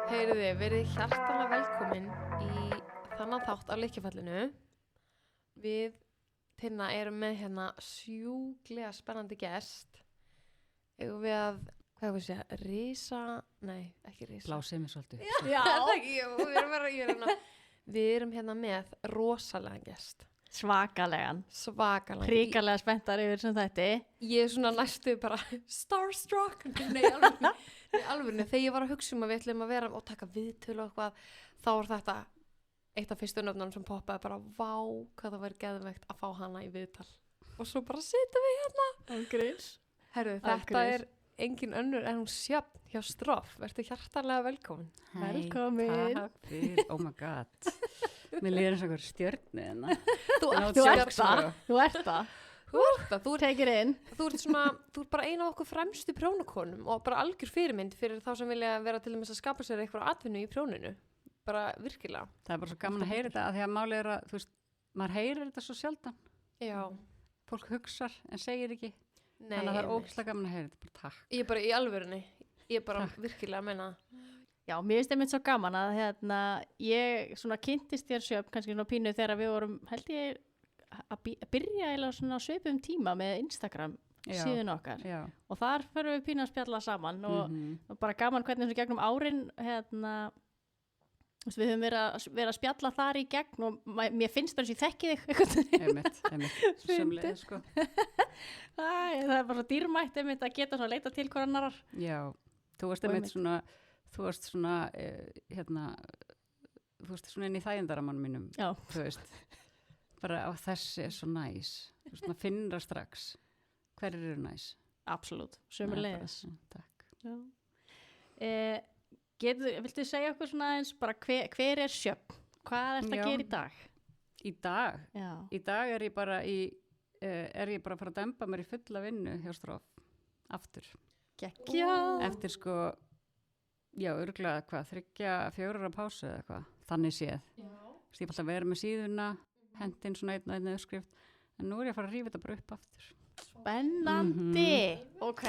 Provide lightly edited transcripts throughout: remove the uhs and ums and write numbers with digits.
Heyriði, verið hjartanlega velkomin í þannan þátt af Lykkjufallinu. Við Tinna erum með hérna sjúklega spennandi gest. Eigum við að, hvað við segja, ekki risa. Blásið mér svolítið. Já. Það ekki, við erum hérna með rosalega gest. Svakalegan. Hrikalega spenntar yfir sem þetta. Ég er svona næstu bara starstruck. Nei, alveg. Þegar ég var að hugsa að við ætlum að vera og taka viðtölu og eitthvað, þá var þetta eitt af fyrstu nöfnum sem poppaði bara, vá, hvað það væri geðveikt að fá hana í viðtal. Og svo bara sittum við hérna. Ángríns. Herru, þetta er engin önnur en hún Sjöfn hjá Stroff. Vertu hjartanlega velkomin. Velkomin. Takk fyrir, oh my god. Mér líður eins og einhver stjörnu hérna. Þú ert það. Þú ert bara eina af okkur fremstu prjónakonum og bara algjör fyrirmynd fyrir þá sem vilja vera til dæmis að skapa sér eitthvað atvinnu í prjóninu. Bara virkilega. Það er bara svo gaman að heyra þetta, af því að málið er að, þú veist, maður heyrir þetta svo sjaldan. Já. Fólk hugsar en segir ekki. Nei, þannig að það er ógeðslega gaman að heyra þetta, bara takk. Ég er bara í alvörunni. Ég er bara virkilega að meina. Já, mér finnst einmitt svo gaman að ég svona kynntist þér Sjöfn, kannski svona pínu þegar við vorum, held ég, að byrja eða svona svipum tíma með Instagram síðan okkar. Já. Og þar förum við pínu að spjalla saman og bara gaman hvernig þessu gegnum árin, við höfum verið að spjalla þar í gegn og mér finnst bara eins og ég þekki þig. Einmitt, sömuleiðis sko. Það er bara svo dýrmætt einmitt að geta svona leita til hver annarar. Já, þú varst einmitt svona, þú varst svona inn í þægindaramann mínum. Já. Þú veist, bara á þessi er svo næs. Þú veist, maður finnur strax hverjir eru næs. Absolutt, sömuleiðis. Takk. Já. Viltu segja okkur svona eins bara hver er Sjöfn? Hvað er þetta að gera í dag? Í dag? Já. Í dag er ég bara að fara að demba mér í fulla vinnu hjá Stroff aftur. Geggjað. Eftir sko, já, örugglega hvað, 3-4 ára pásu eða eitthvað, þannig séð. Já. Ég ætla að vera með síðuna, hendin svona einn öðskrift, en nú er ég að fara að rífa þetta bara upp aftur. Spennandi. Ok.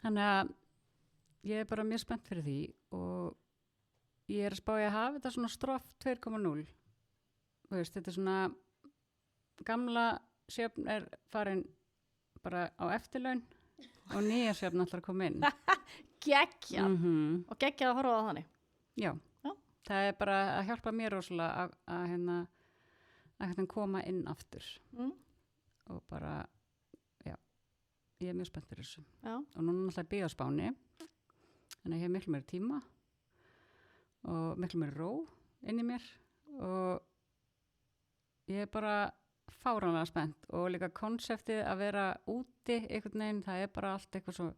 Þannig að ég er bara mjög spennt fyrir því og ég er að spá ég að hafa þetta svona Stroff 2.0. Veist, þetta er svona gamla Sjöfn er farin bara á eftirlaun og nýja Sjöfn ætlar að koma inn. Geggjað. Og geggjað að horfa á þannig. Já. Það er bara að hjálpa mér rosalega að koma inn aftur. Og bara, já, ég er mjög spennt fyrir þessu. Já. Og núna ætla ég að bíða á Spáni. Þannig að ég hef miklu meiri tíma og miklu meiri ró inn í mér og ég er bara fáránlega spennt og líka konseptið að vera úti einhvern veginn, það er bara allt eitthvað svo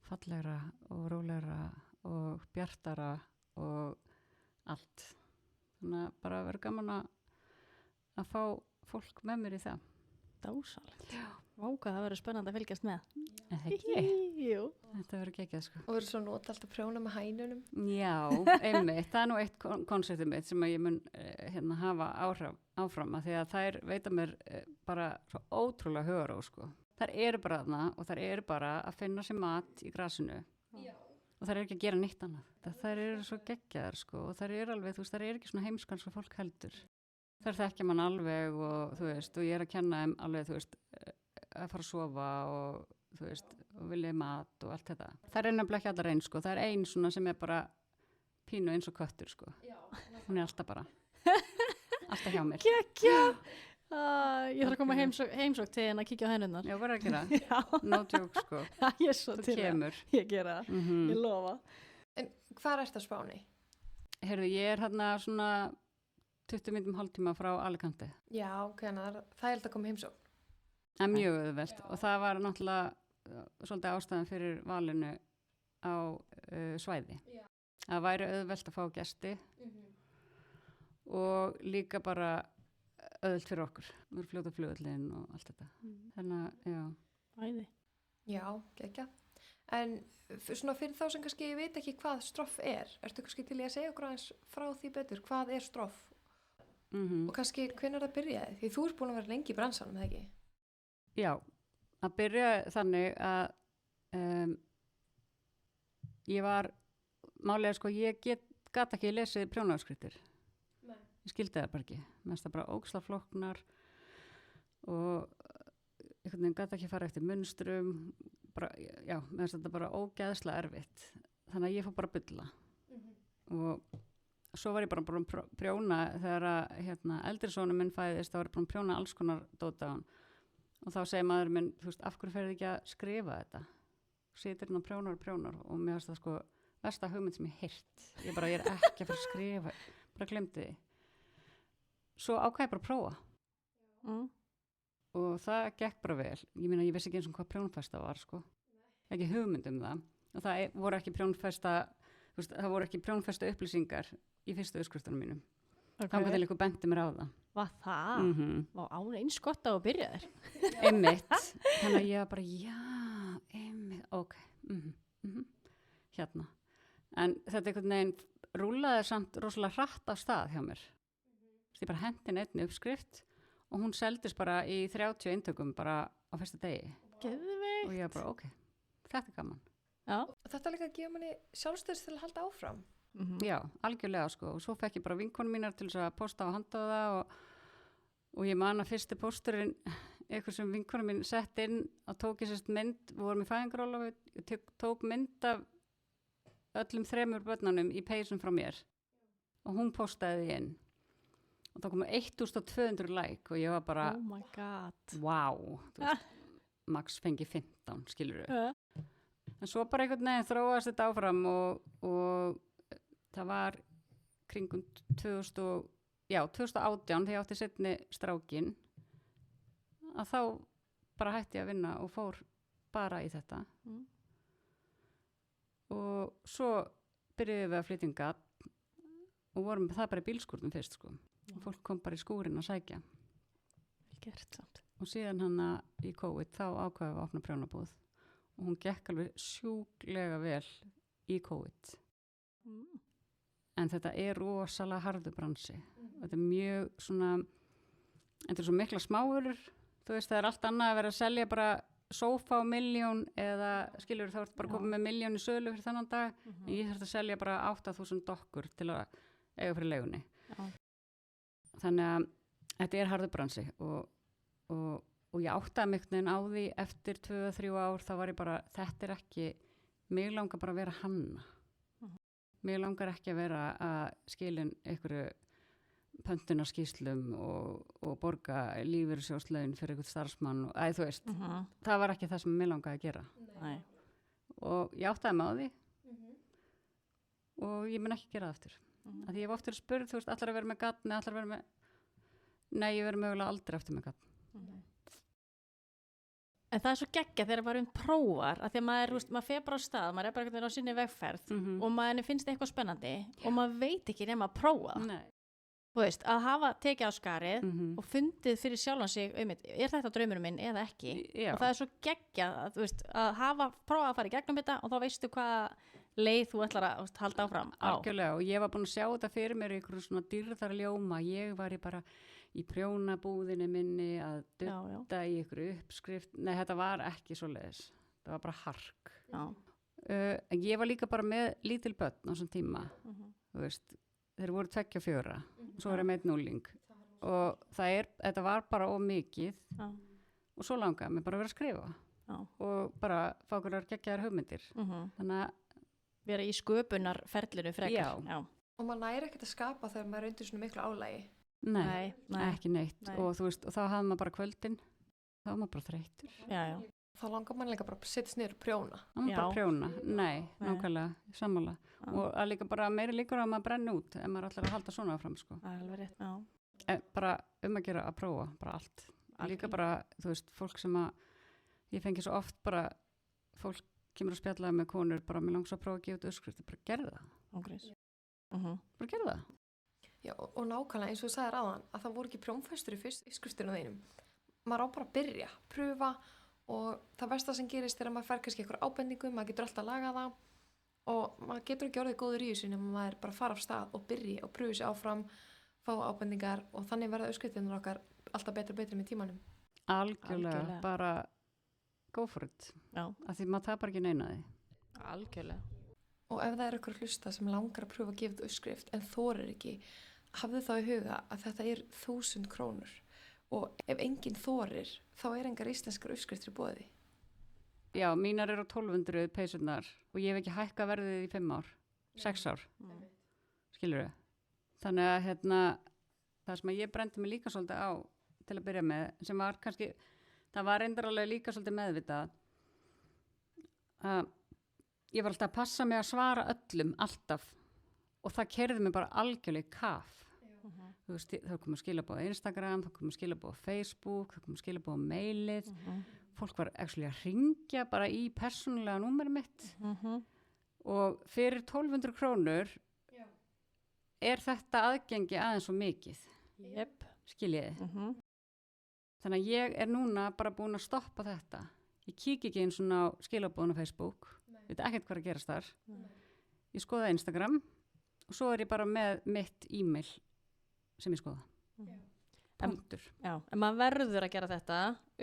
fallegra og rólegra og bjartara og allt. Þannig að bara vera gaman að fá fólk með mér í það. Dásalegt. Já. Váka, það verður spennandi að fylgjast með. Jú. Þetta verður geggjað sko. Og verður svo nota alltaf prjóna með hænunum. Já, einmitt. Það er nú eitt konseptið mitt sem að ég mun hafa áfram að því að þær veita mér bara svo ótrúlega hugaró sko. Þær eru bara þarna og þær eru bara að finna sér mat í grasinu. Já. Og þær eru ekki að gera nýtt annað. Þær eru svo geggjaðar sko og þær eru alveg, þú veist, þær eru ekki svona heimskan svo fólk heldur. Þær þekkja mann alveg og þú veist, og ég er að kenna þeim alveg, þú veist, að fara að sofa og þú veist, og vilja mat og allt þetta. Það er nefnilega ekki allar eins sko, það er ein svona sem er bara pínu eins og köttur sko. Já. Hún er alltaf bara, alltaf hjá mér. Kekja! Ég þarf að koma heimsókn til henn að kíkja á hennunnar. Já, bara að gera. No joke sko. Ég er svo til það. Ég gera það, ég lofa. En hvað er þetta Spáni? Heyrðu, ég er hérna svona 20 mínútum hálftíma frá Alicante. Já, það er alltaf að koma heimsókn. Það er mjög auðvelt og það var náttúrulega svolítið ástæðan fyrir valinu á svæði. Já. Það væri auðvelt að fá gesti og líka bara auðvelt fyrir okkur. Við erum fljóta flugvöllin og allt þetta. Þannig að, já. Æði. Já, geggjað. En svona fyrir þá sem kannski veit ekki hvað Stroff ertu kannski til í að segja okkur aðeins frá því betur, hvað er Stroff? Og kannski hvenær það byrjaði? Því þú ert búin að vera lengi í bransanum, eða ekki? Já, að byrja þannig að ég var, málega sko, ég gat ekki lesið prjónaafskriftir. Ég skildi það bara ekki. Mér finnst það bara ógeðslega flóknar og einhvern veginn gat ekki fara eftir munstrum. Bara, já, mér finnst þetta bara ógeðslega erfitt. Þannig að ég fór bara að bulla. Og svo var ég bara búin að prjóna þegar að eldri sonur minn fæðist, þá var ég búin að prjóna alls konar dót á hann. Og þá segir maður minn, þú veist, af hverju ferði ekki að skrifa þetta? Situr hann og prjónar og mér finnst það sko versta hugmynd sem ég heyrt. Ég er ekki að fara að skrifa, bara glemdi því. Svo ákvað ég bara að prófa. Og það gekk bara vel. Ég meina, ég vissi ekki eins og hvað prjónfesta var, sko. Ekki hugmynd það. Og það voru ekki prjónfesta, þú veist, það voru ekki prjónfesta upplýsingar í fyrstu uppskriftunum mínum. Þá til einhver benti mér á það. Var það? Var án eins gott á að byrja þér? Einmitt. Þannig að ég var bara, já, einmitt, ok. Hérna. En þetta einhvern veginn rúlaði samt rosalega hratt af stað hjá mér. Ég bara hendi einni uppskrift og hún seldist bara í 30 eintökum bara á fyrsta degi. Geðveikt. Og ég bara, ok, þetta gaman. Já. Og þetta líka að gefa manni sjálfstöðs til að halda áfram. Já, algjörlega sko. Og svo fekk ég bara vinkonum mínar til þess að posta og handa það og ég man að fyrsti pósturinn, eitthvað sem vinkonum mín sett inn og tók ég sérst mynd, við vorum í fæðingarólofi, ég tók mynd af öllum 3 börnunum í peysum frá mér og hún postaði því inn. Og það komu 1200 like og ég var bara, oh my god, wow, max fengi 15, skilur við. En svo bara einhvern veginn þróast þetta áfram og það var kringum 2018 þegar ég átti seinni strákin að þá bara hætti ég að vinna og fór bara í þetta. Og svo byrjuðum við að flytja gat og vorum það bara í bílskúrnum fyrst sko. Og fólk kom bara í skúrin að sækja. Vel gert samt. Og síðan hana í COVID þá ákveðum við að opna prjónabúð og hún gekk alveg sjúklega vel í COVID. En þetta rosalega harður bransi. Þetta mjög svona, þetta svo mikla smáurur. Þú veist, það allt annað að vera að selja bara sófa á 1.000.000 eða skilur þá bara komið með 1.000.000 í sölu fyrir þannan dag. En ég þurfti að selja bara 8.000 dokkur til að eiga fyrir leigunni. Þannig að þetta harður bransi og ég áttaði mig á því eftir 2-3 ár þá var ég bara, þetta ekki, mig langar bara að vera hanna. Mig langar ekki að vera að skilin einhverju pöntunarskýslum og borga lífeyrissjóðslaun fyrir einhvern starfsmann og þú veist, það var ekki það sem mig langaði að gera. Nei. Og ég áttaði mig á því og ég mun ekki gera það aftur. Að því ég hef oftur spurð, þú veist, allar að vera með gatn eða allar að vera með, nei, ég verður mögulega aldrei eftir með gatn. En það svo geggja þegar maður prófar, að því að maður fer bara á stað, maður bara einhvern veginn á sinni vegferð og maður finnst eitthvað spennandi og maður veit ekki nema að prófa. Nei. Þú veist, að hafa tekið á skarið og fundið fyrir sjálfan sig, þetta draumurinn minn eða ekki? Já. Og það svo geggja, þú veist, að prófa að fara í gegnum þetta og þá veistu hvað leið þú ætlar að halda áfram á. Algjörlega, og ég var búin að sjá þetta fyrir mér í einhverjum svona dýrðarljóma. Ég var bara í prjónabúðinni minni að dutta í einhverju uppskrift. Nei, þetta var ekki svoleiðis. Það var bara hark. En ég var líka bara með lítil börn á þessum tíma. Þú veist, þeir voru 2 og 4. Svo var ég með 1 núling. Og þetta var bara of mikið. Og svo langaði mig bara að vera að skrifa. Og bara fá okkur að geggja þær hugmyndir. Þannig að vera í sköpunarferlinu frekar. Já. Og maður næri ekkert að skapa þegar maður undir svona miklu álægi. Nei, ekki neitt. Og þú veist, og þá hafði maður bara kvöldin. Þá var maður bara þreyttur. Já. Þá langar maður líka bara að setja niður og prjóna. Bara prjóna. Nei, nákvæmlega, sammála. Og að líka bara meiri líkur að maður brenni út ef maður ætlar að halda svona áfram, sko. Alveg rétt, já. Bara að gera að prófa, bara allt. Líka bara, þú veist, fólk sem ég fengi svo oft bara, fólk kemur að spjalla með konur, bara mér langs að prófa að gefa út uppskriftir, bara gerðu það. Bara gerðu það. Já, og nákvæmlega eins og þú sagðir áðan að það voru ekki prjónfestur í uppskriftunum þínum. Maður á bara að byrja, pröfa og það versta sem gerist er að maður fær kannski einhver ábendingu, maður getur alltaf að laga það og maður getur ekki orðið góður í þessu nema maður bara fara af stað og byrja og pröfa sér áfram, fá ábendingar og þannig verða uppskriftunum okkar alltaf betri með tímanum. Algjörlega. Bara go for it. Já. Af því maður tapar ekki neina því. Algjörlega. Og ef það er ykkur hlusta sem langar að pröfa að gefa þetta uppskrift en þorir ekki, hafðu þá í huga að þetta er 1000 krónur og ef enginn þorir þá er engar íslenskar uppskriftir í boði. Já, mínar eru á 1200 peysurnar og ég hef ekki hækkað verðið í 5 ár, 6 ár, skilurðu? Þannig að það sem að ég brendi mig líka svolítið á til að byrja með, sem var kannski, það var reyndar alveg líka svolítið meðvitað, að ég var alltaf að passa mig að svara öllum, alltaf, og það keyrði mig bara algjörlega í kaf. Þú veist, það kom að skilabóð á Instagram, það kom að skilabóð á Facebook, það kom að skilabóð á mailið, fólk var actually að ringja bara í persónulega númerið mitt og fyrir 1200 krónur er þetta aðgengi aðeins svo mikið. Skiljiði. Þannig að ég er núna bara búin að stoppa þetta. Ég kík ekki eins og á skilabóðun á Facebook, veit ekkert hvað að gerast þar. Ég skoða Instagram og svo er ég bara með mitt e-mail sem ég skoða. Punktur. Já, en maður verður að gera þetta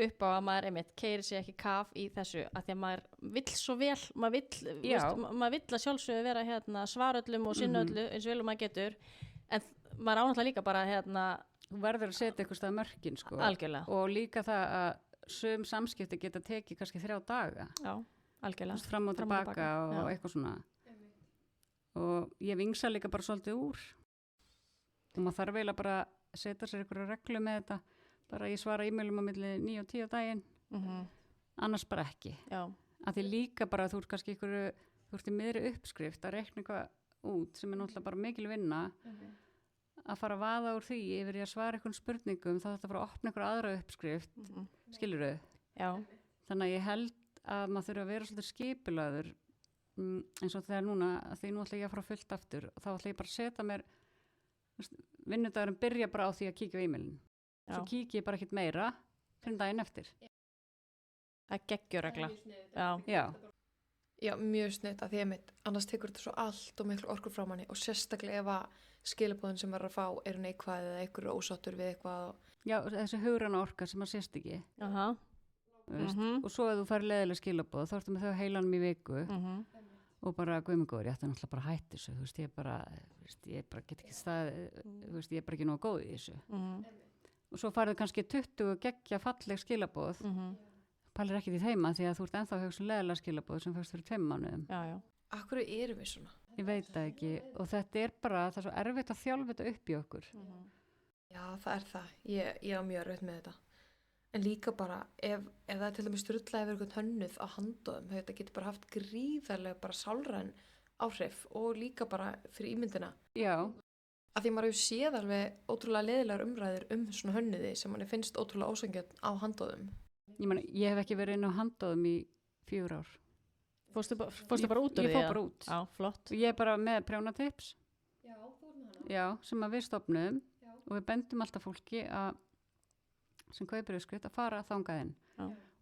upp á að maður keyrir sig ekki kaf í þessu, af því að maður vill svo vel, maður vill að sjálfsögðu vera svaröllum og sinnöllu eins og vel og maður getur, en maður ánáttúrulega líka bara þú verður að setja eitthvað stað mörkin sko. Algjörlega. Og líka það að sum samskipti geta tekið kannski 3 daga. Já, algjörlega. Fram og tilbaka og eitthvað svona. Og ég vingsa líka bara svolítið úr. Og maður þarf eiginlega bara að setja sér einhverju reglu með þetta. Bara ég svara e-mailum á milli 9 og 10 á daginn. Annars bara ekki. Já. Af því líka bara þú ert kannski þú ert í miðri uppskrift að reikna eitthvað út sem er náttúrulega bara mikil vinna. Að fara að vaða úr því yfir ég að svara einhvern spurningum þá þetta fara að opna einhver aðra uppskrift. Skilurðu? Já. Þannig að ég held að maður þurfa að vera svolítið skipulagður eins og þegar núna, því nú ætla ég að fara fullt aftur og þá ætla ég bara að setja mér vinnudagurinn byrja bara á því að kíkja á e-mailin. Svo kíkja ég bara ekkert meira fyrir daginn eftir. Það er geggjuregla. Já, mjög snitt að því annars tekur þetta svo allt og miklu orkur frá manni og sérstaklega ef að skilabóðin sem maður að fá eru neikvæð eða einhverju ósáttur við eitthvað. Já, þessi hugræna orka sem maður sést ekki. Og svo ef þú fær leiðilega skilabóð þá ertu með þau heilanum í viku og bara guðmengóður, ég ætti náttúrulega bara að hætti þessu, þú veist, ég bara get ekki staðið, þú veist, ég er bara ekki nógu góð í þessu. Og svo farið kannski 20 geggja falleg skilabóð, pælir ekki því þeima því að þú ert ennþá að hugsa leiðilega skilabóð sem fyrst fyrir 2 mánuðum. Akkur erum við svona? Ég veit það ekki og þetta er bara, það er svo erfitt að þjálfa þetta upp í okkur. Já, það er það. Ég á mjög erfitt með þetta. En líka bara, ef það er til dæmis strullað yfir einhvern hönnuð á handóðum, þetta getur bara haft gríðarlega bara sálræn áhrif og líka bara fyrir ímyndina. Já. Af því maður hefur séð alveg ótrúlega leiðilegar umræður svona hönnuði sem manni finnst ótrúlega ósangjarn á handóðum. Ég hef ekki verið inn á handóðum í 4 ár. Fórstu bara út úr því? Ég fór bara út. Já, flott. Og ég er bara með prjónatips. Já, þú ert með hana. Já, sem að við stofnum og við bendum alltaf fólki sem kaupir uppskrift að fara þangað inn.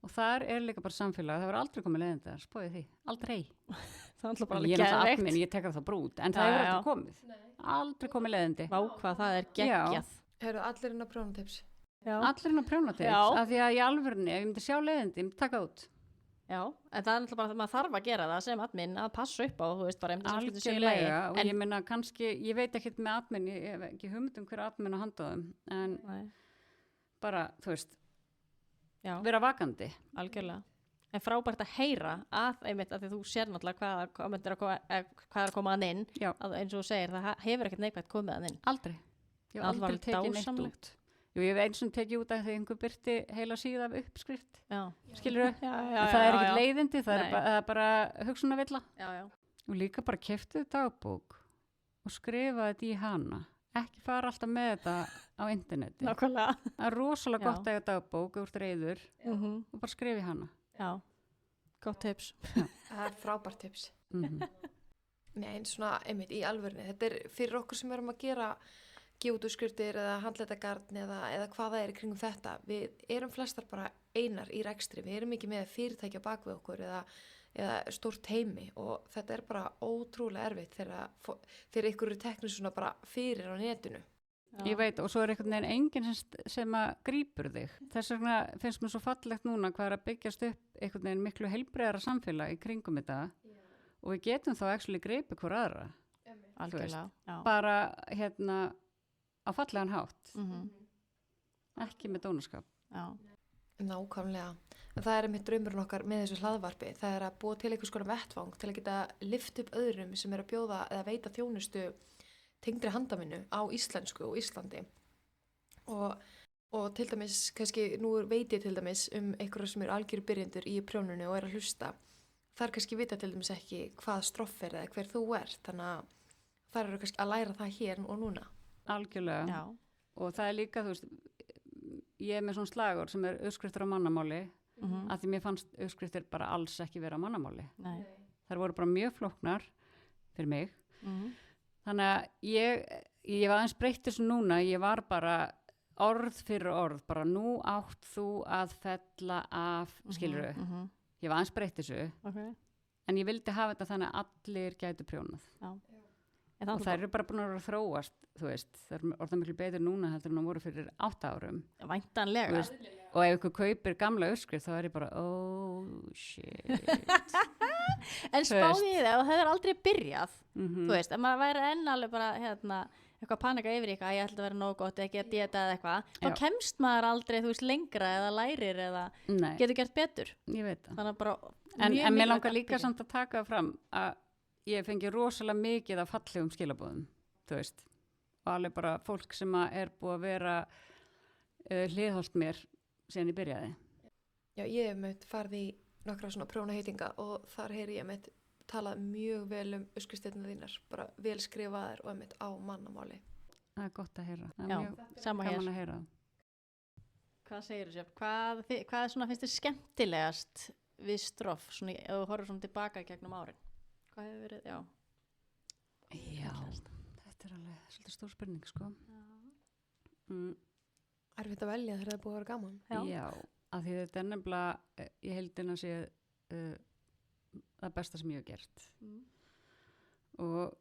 Og þar er líka bara samfélag, það verður aldrei komið leiðindi þar, spóið því. Aldrei. Það er alltaf bara alveg geðveikt. Ég tek það brút, en það hefur aldrei komið. Aldrei komið leiðindi. Vá, hvað það er geggjað. Heyrðu, allir inn á prjónatips? Já. Allir inn á prjónatips, af því að í alvörunni, ef ég myndi sjá leiðindi, ég myndi taka út. Já, en það er alltaf bara að maður þarf að gera það sem admin að passa upp á, þú veist, bara algjörlega, og ég meina kannski, ég veit ekkert með admin, ég hef ekki hugmynd hver admin á handóðum, en bara, þú veist, vera vakandi. Algjörlega. En frábært að heyra að því þú sér náttúrulega hvað er að koma að inn, að eins og þú segir, það hefur ekkert neikvægt komið að inn. Aldrei. Ég hef aldrei tekið neitt út. Jú, ég hef eins og tekið út af því einhver byrti heila síða af uppskrift. Skilurðu? Það er ekkert leiðindi, það er bara hugsunarvilla. Og líka bara keyptið dagbók og skrifaði þetta í hana. Ekki fara alltaf með þetta á interneti. Nákvæmlega. Það er rosalega gott að eiga dagbók úr reiður og bara skrifa í hana. Já, gott tips. Það er frábært tips. Nei, eins svona, einmitt, í alvörni. Þetta er fyrir okkur sem erum að gefa út uppskriftir eða handletagarn eða hvað það er í kringum þetta. Við erum flestar bara einar í rekstri. Við erum ekki með fyrirtæki á bak við okkur eða stórt heimi og þetta er bara ótrúlega erfitt þegar ykkur eru teknir svona bara fyrir á netinu. Ég veit, og svo er einhvern veginn enginn sem að grípur þig. Þess vegna finnst mér svo fallegt núna hvað er að byggjast upp einhvern veginn miklu heilbrigðara samfélag í kringum þetta og við getum þá actually greipið hver aðra algjörlega, já. bara á fallegan hátt Mhm. ekki með dónaskap. Já. Nákvæmlega. En það er einmitt draumurinn okkar með þessu hlaðvarpi. Það er að búa til einhvers konar vettvang til að geta lyft upp öðrum sem er að bjóða eða veita þjónustu tengdri handavinnu á íslensku og Íslandi. Og til dæmis, kannski, nú veit ég til dæmis einhverju sem eru algjöru byrjendur í prjónunu og er að hlusta. Það er kannski vita til dæmis ekki hvað stroff er eða hver þú ert. Þannig að það eru kannski að læra það hér og núna. Algjörlega. Já. Og það er líka, þú veist, ég er með svona slagur sem er uppskriftur á mannamáli að því mér fannst uppskriftir bara alls ekki vera á mannamáli. Nei. Þær voru bara mjög flóknar fyrir mig. Mhm. Þannig að ég var aðeins breytt þessu núna, ég var bara orð fyrir orð, bara nú átt þú að fella af, skilurðu. Mhm. Ég var aðeins breytt þessu, Ok. en ég vildi hafa þetta þannig að allir gætu prjónað. Já. Og þær eru bara búin að vera að þróast, þú veist, þær eru orðið miklu betur núna heldur en það voru fyrir 8 árum. Væntanlega. Þú veist, og ef ykkur kaupir gamla uppskrift þá er ég bara, oh shit. En spáði ég það og það er aldrei byrjað. Mhm. Þú veist, ef maður væri enn alveg bara eitthvað panika yfir eitthvað, ég ætla að vera nóg gott, ekki að dieta eða eitthvað, þá Já. kemst maður aldrei, þú veist, lengra eða lærir eða Nei, getur gert betur. ég veit það. Þannig að bara En mjög mér mikilvægt langar að líka byrja. samt að taka það fram að ég fengi rosalega mikið af fallegum skilabóðum, þú veist. Og alveg bara fólk sem er búið að vera hliðholt mér síðan ég byrjaði. Já, ég hef meitt farið í nokkra svona prjónaheitinga og þar heyri ég meitt talað mjög vel uppskriftirnar þínar, bara vel skrifaðar og meitt á mannamáli. Það er gott að heyra. Það er Já, mjög sama gaman hér. að heyra. Hvað segir þú sér? Hvað svona finnst þér skemmtilegast við stroff, svona ef þú horfir svona tilbaka í gegnum árin? Hvað hefur verið, já. Já, þetta er alveg svolítið stór spurning, sko. Mm, Erfitt að velja þegar það er búið að vera gaman. já, af því þetta er nefnilega, ég heldin að sé það besta sem ég hef gert. Mm. Og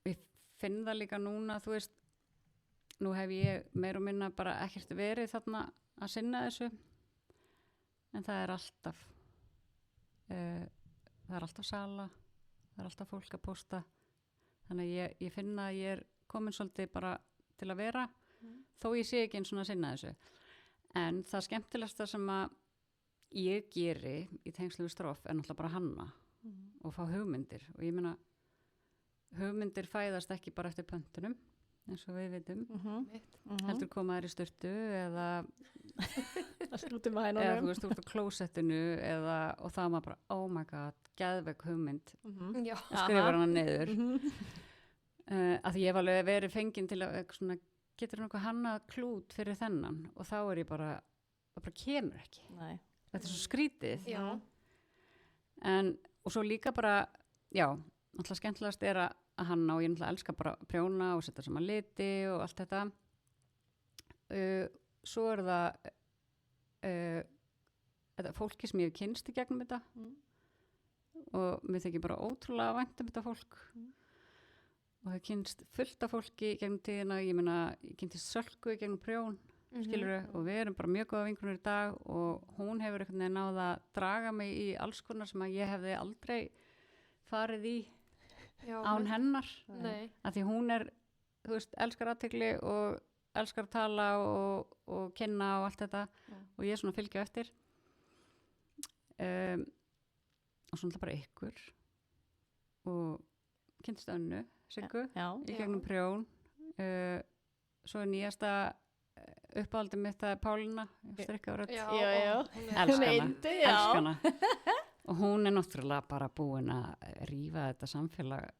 ég finn það líka núna, þú veist, nú hef ég meir og minna bara ekkert verið þarna að sinna þessu, en það er alltaf sala, það er alltaf fólk að posta, þannig að ég finna að ég er komin svolítið bara til að vera, þó ég sé ekki eins og að sinna þessu. En það skemmtilegsta sem að ég geri í tengslu við stroff er náttúrulega bara hanna og fá hugmyndir, og ég meina hugmyndir fæðast ekki bara eftir pöntunum eins og við veitum, heldur koma þær í sturtu eða Út um þú veist, þú ert á klósettinu og það maður bara, oh my god, geðveik hugmynd Já. og skrifar hana niður að því ég hef alveg verið fengin til að svona, getur nokkuð hannað klút fyrir þennan, og þá er ég bara það bara kemur ekki. Nei. Þetta er svo skrítið. Já. Og svo líka bara, já, náttúrulega skemmtilegast er að hanna, og ég náttúrulega elska bara að prjóna og setja saman liti og allt þetta. Svo er það þetta fólki sem ég hef kynst í gegnum þetta og mér þykir bara ótrúlega vænt þetta fólk og hef kynst fullt af fólki í gegnum tíðina, ég meina, ég kynntist Sölku í gegnum prjón, skilurðu, og við erum bara mjög góða vinkonur í dag og hún hefur einhvern veginn náð að draga mig í alls konar sem að ég hefði aldrei farið í án hennar. Nei. Af því hún er, þú veist, elskar athygli og elskar að tala og kynna og allt þetta og ég er svona að fylgja eftir og svona bara ykkur og kynntist Önnu Siggu í gegnum prjón. Svo er nýjasta uppáhaldið mitt að Pálína Strikkaðurödd. Elskana og hún er náttúrulega bara búin að rífa þetta samfélag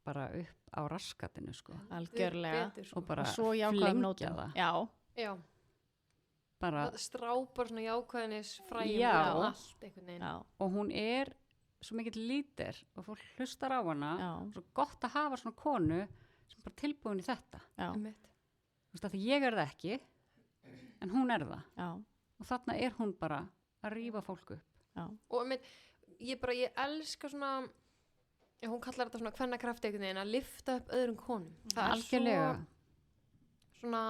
bara upp á raskatinu, sko. Algjörlega. Og bara svo flengja það. Já. Bara það strápar svona jákvæðinis fræjum Já. og allt einhvern veginn. og hún er svo mikill lítir og fólk hlustar á hana. Svo gott að hafa svona konu sem bara tilbúin í þetta. Þú veist að því ég er það ekki en hún er það. Og þarna er hún bara að rífa fólk upp. Og ég elska svona, hún kallar þetta svona kvennakraft einhvern veginn, að lyfta upp öðrum konum. Það Algjörlega. er svo svona,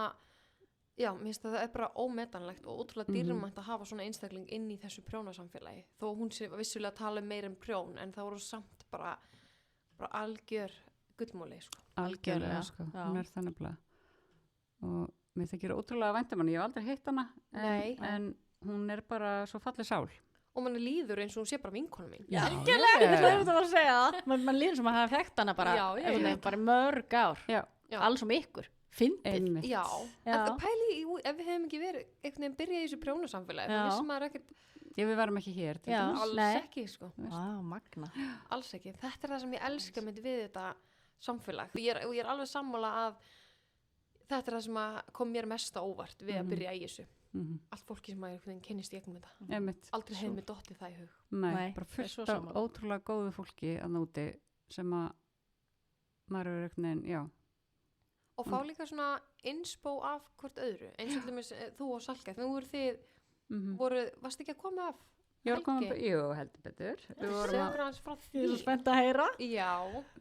já, mér finnst að það er bara ómetanlegt og ótrúlega dýrmætt að hafa svona einstakling inn í þessu prjónasamfélagi. Þó hún sé vissulega að tala meira um prjón, en það voru samt bara bara algjör gullmóli, sko. Algjörlega, sko, hún það nefnilega. Og mér þykir ótrúlega vænt um hana, ég hef aldrei hitt hana, en hún bara svo falleg sál. Og mann líður eins og hún sé bara vinkona mín. Já, algjörlega, það er þetta að segja það. Man líður sem að hafa þekkt hana bara, bara mörg ár. Já. Alls som ykkur. Fyndið. Já. En pæli, ef við hefum ekki verið, einhvern veginn byrjað í þessu prjónasamfélagi, þá vissum maður ekkert. Já, við varum ekki hér. Alls ekki, sko. Magna. Alls ekki. Þetta það sem ég elska myndi við þetta samfélag. Og ég er alveg sammála að þetta það sem kom mér mest á óvart við að byrja í þessu. Allt fólki sem maður kynnist í gegnum þetta. Aldrei hefði mig dottið það í hug. Nei, bara fullt af ótrúlega góðu fólki að nóti sem að maður er einhvern veginn, já. Og fá líka svona inspo af hvort öðru, eins og þú og Salka, þú voru þið, varst ekki að koma af helgi? Jú, heldur betur. Segur hans frá því. Ég er svo spennt að heyra. Já.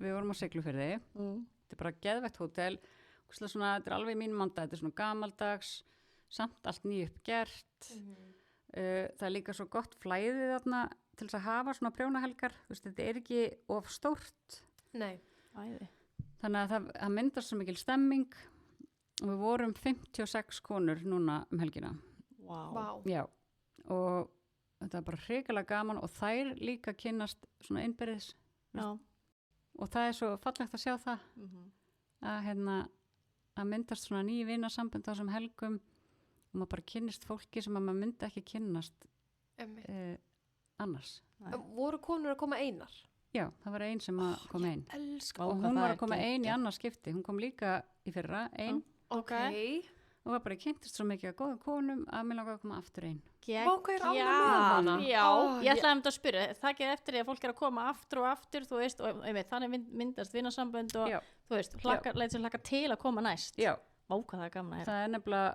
Við vorum á Siglufirði. Þetta bara geðveikt hótel. Þetta alveg í mínum anda, þetta svona gamaldags, samt allt nýuppgert. Það líka svo gott flæðið þarna til þess að hafa svona prjónahelgar. Þetta ekki of stórt. Nei. Æði. Þannig að það myndast svo mikil stemming og við vorum 56 konur núna helgina. Vá. Já, og þetta bara hrikalega gaman og þær líka kynnast svona innbyrðis. Já. Og það svo fallegt að sjá það að myndast svona ný vinasambönd á þessum helgum og maður bara kynnist fólki sem maður myndi ekki kynnast annars. Voru konur að koma einar? Já, það var ein sem kom ein. Og hún var að koma ein í annars skipti. Hún kom líka í fyrra, ein. Ok. Og var bara kynntist svo mikið að góða konum að mér langaði að koma aftur ein. Hvað er alveg með hana? Já, ég ætlaði að spyrja. Það ekki eftir því að fólk að koma aftur og aftur, þú veist, og þannig myndast vinasambönd og þú veist, leit sem hlakka til að koma næst. Já. Hvað það er gaman að heyra. Það er nefnilega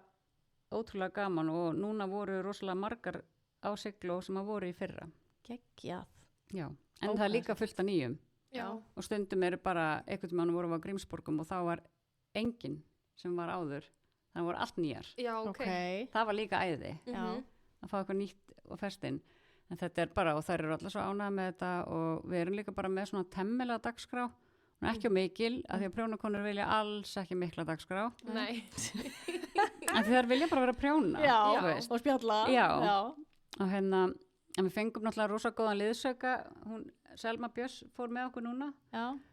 ótrúlega gaman og núna voru rosalega margar á Sigló sem að voru í fyrra. Geggjað. Já. En það er líka fullt af nýjum. Já. Og stundum bara, einhvern veginn vorum við á Grímsborgum og þá var enginn sem var áður. Það voru allt nýjar. Já, ok. Það var líka æði. Já. Að fá eitthvað nýtt og ferstinn. En þetta bara, og þær eru allar svo ánægðar með þetta og við erum líka bara með svona temmilega dagskrá. Hún ekki mikil, af því að prjónakonur vilja alls ekki mikla dagskrá. Nei. En þær vilja bara vera að prjóna. Já, og spjalla. Já. Og en við fengum náttúrulega rosa góðan liðsauka, Selma Björns fór með okkur núna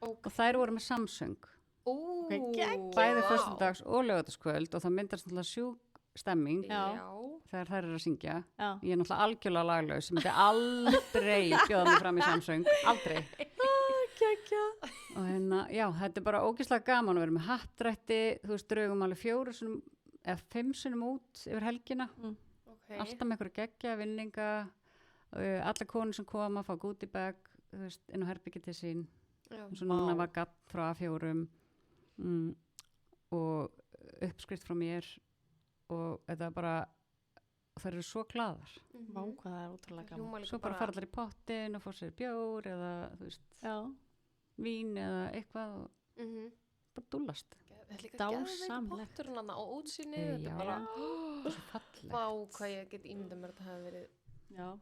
og þær voru með Samsung. Bæði föstudags og laugardagskvöld og það myndast náttúrulega sjúk stemming þegar þær eru að syngja. Ég er náttúrulega algjörlega laglaus sem myndi aldrei bjóða mig fram í Samsung, aldrei. Og já, þetta bara ógeðslega gaman að vera með hattrætti, þú veist, draugum alveg 4 sinnum eða 5 sinnum út yfir helgina. Alltaf með einhverju geggja, vinninga, alla konur sem koma, fá goodie bag, þú veist, inn á herbyggið til sín. Og svo núna var gatt frá A4 og uppskrift frá mér og þetta bara, þær eru svo glaðar. Vá, hvað það er ótrúlega gaman. Svo bara fara allar í pottin og fá sér bjór eða, þú veist, vín eða eitthvað og bara dúllast. Dásamlegt. Potturinn og útsýnið, þetta er bara svo fallegt. Vá, hvað ég get ímyndað mér að þetta hafi verið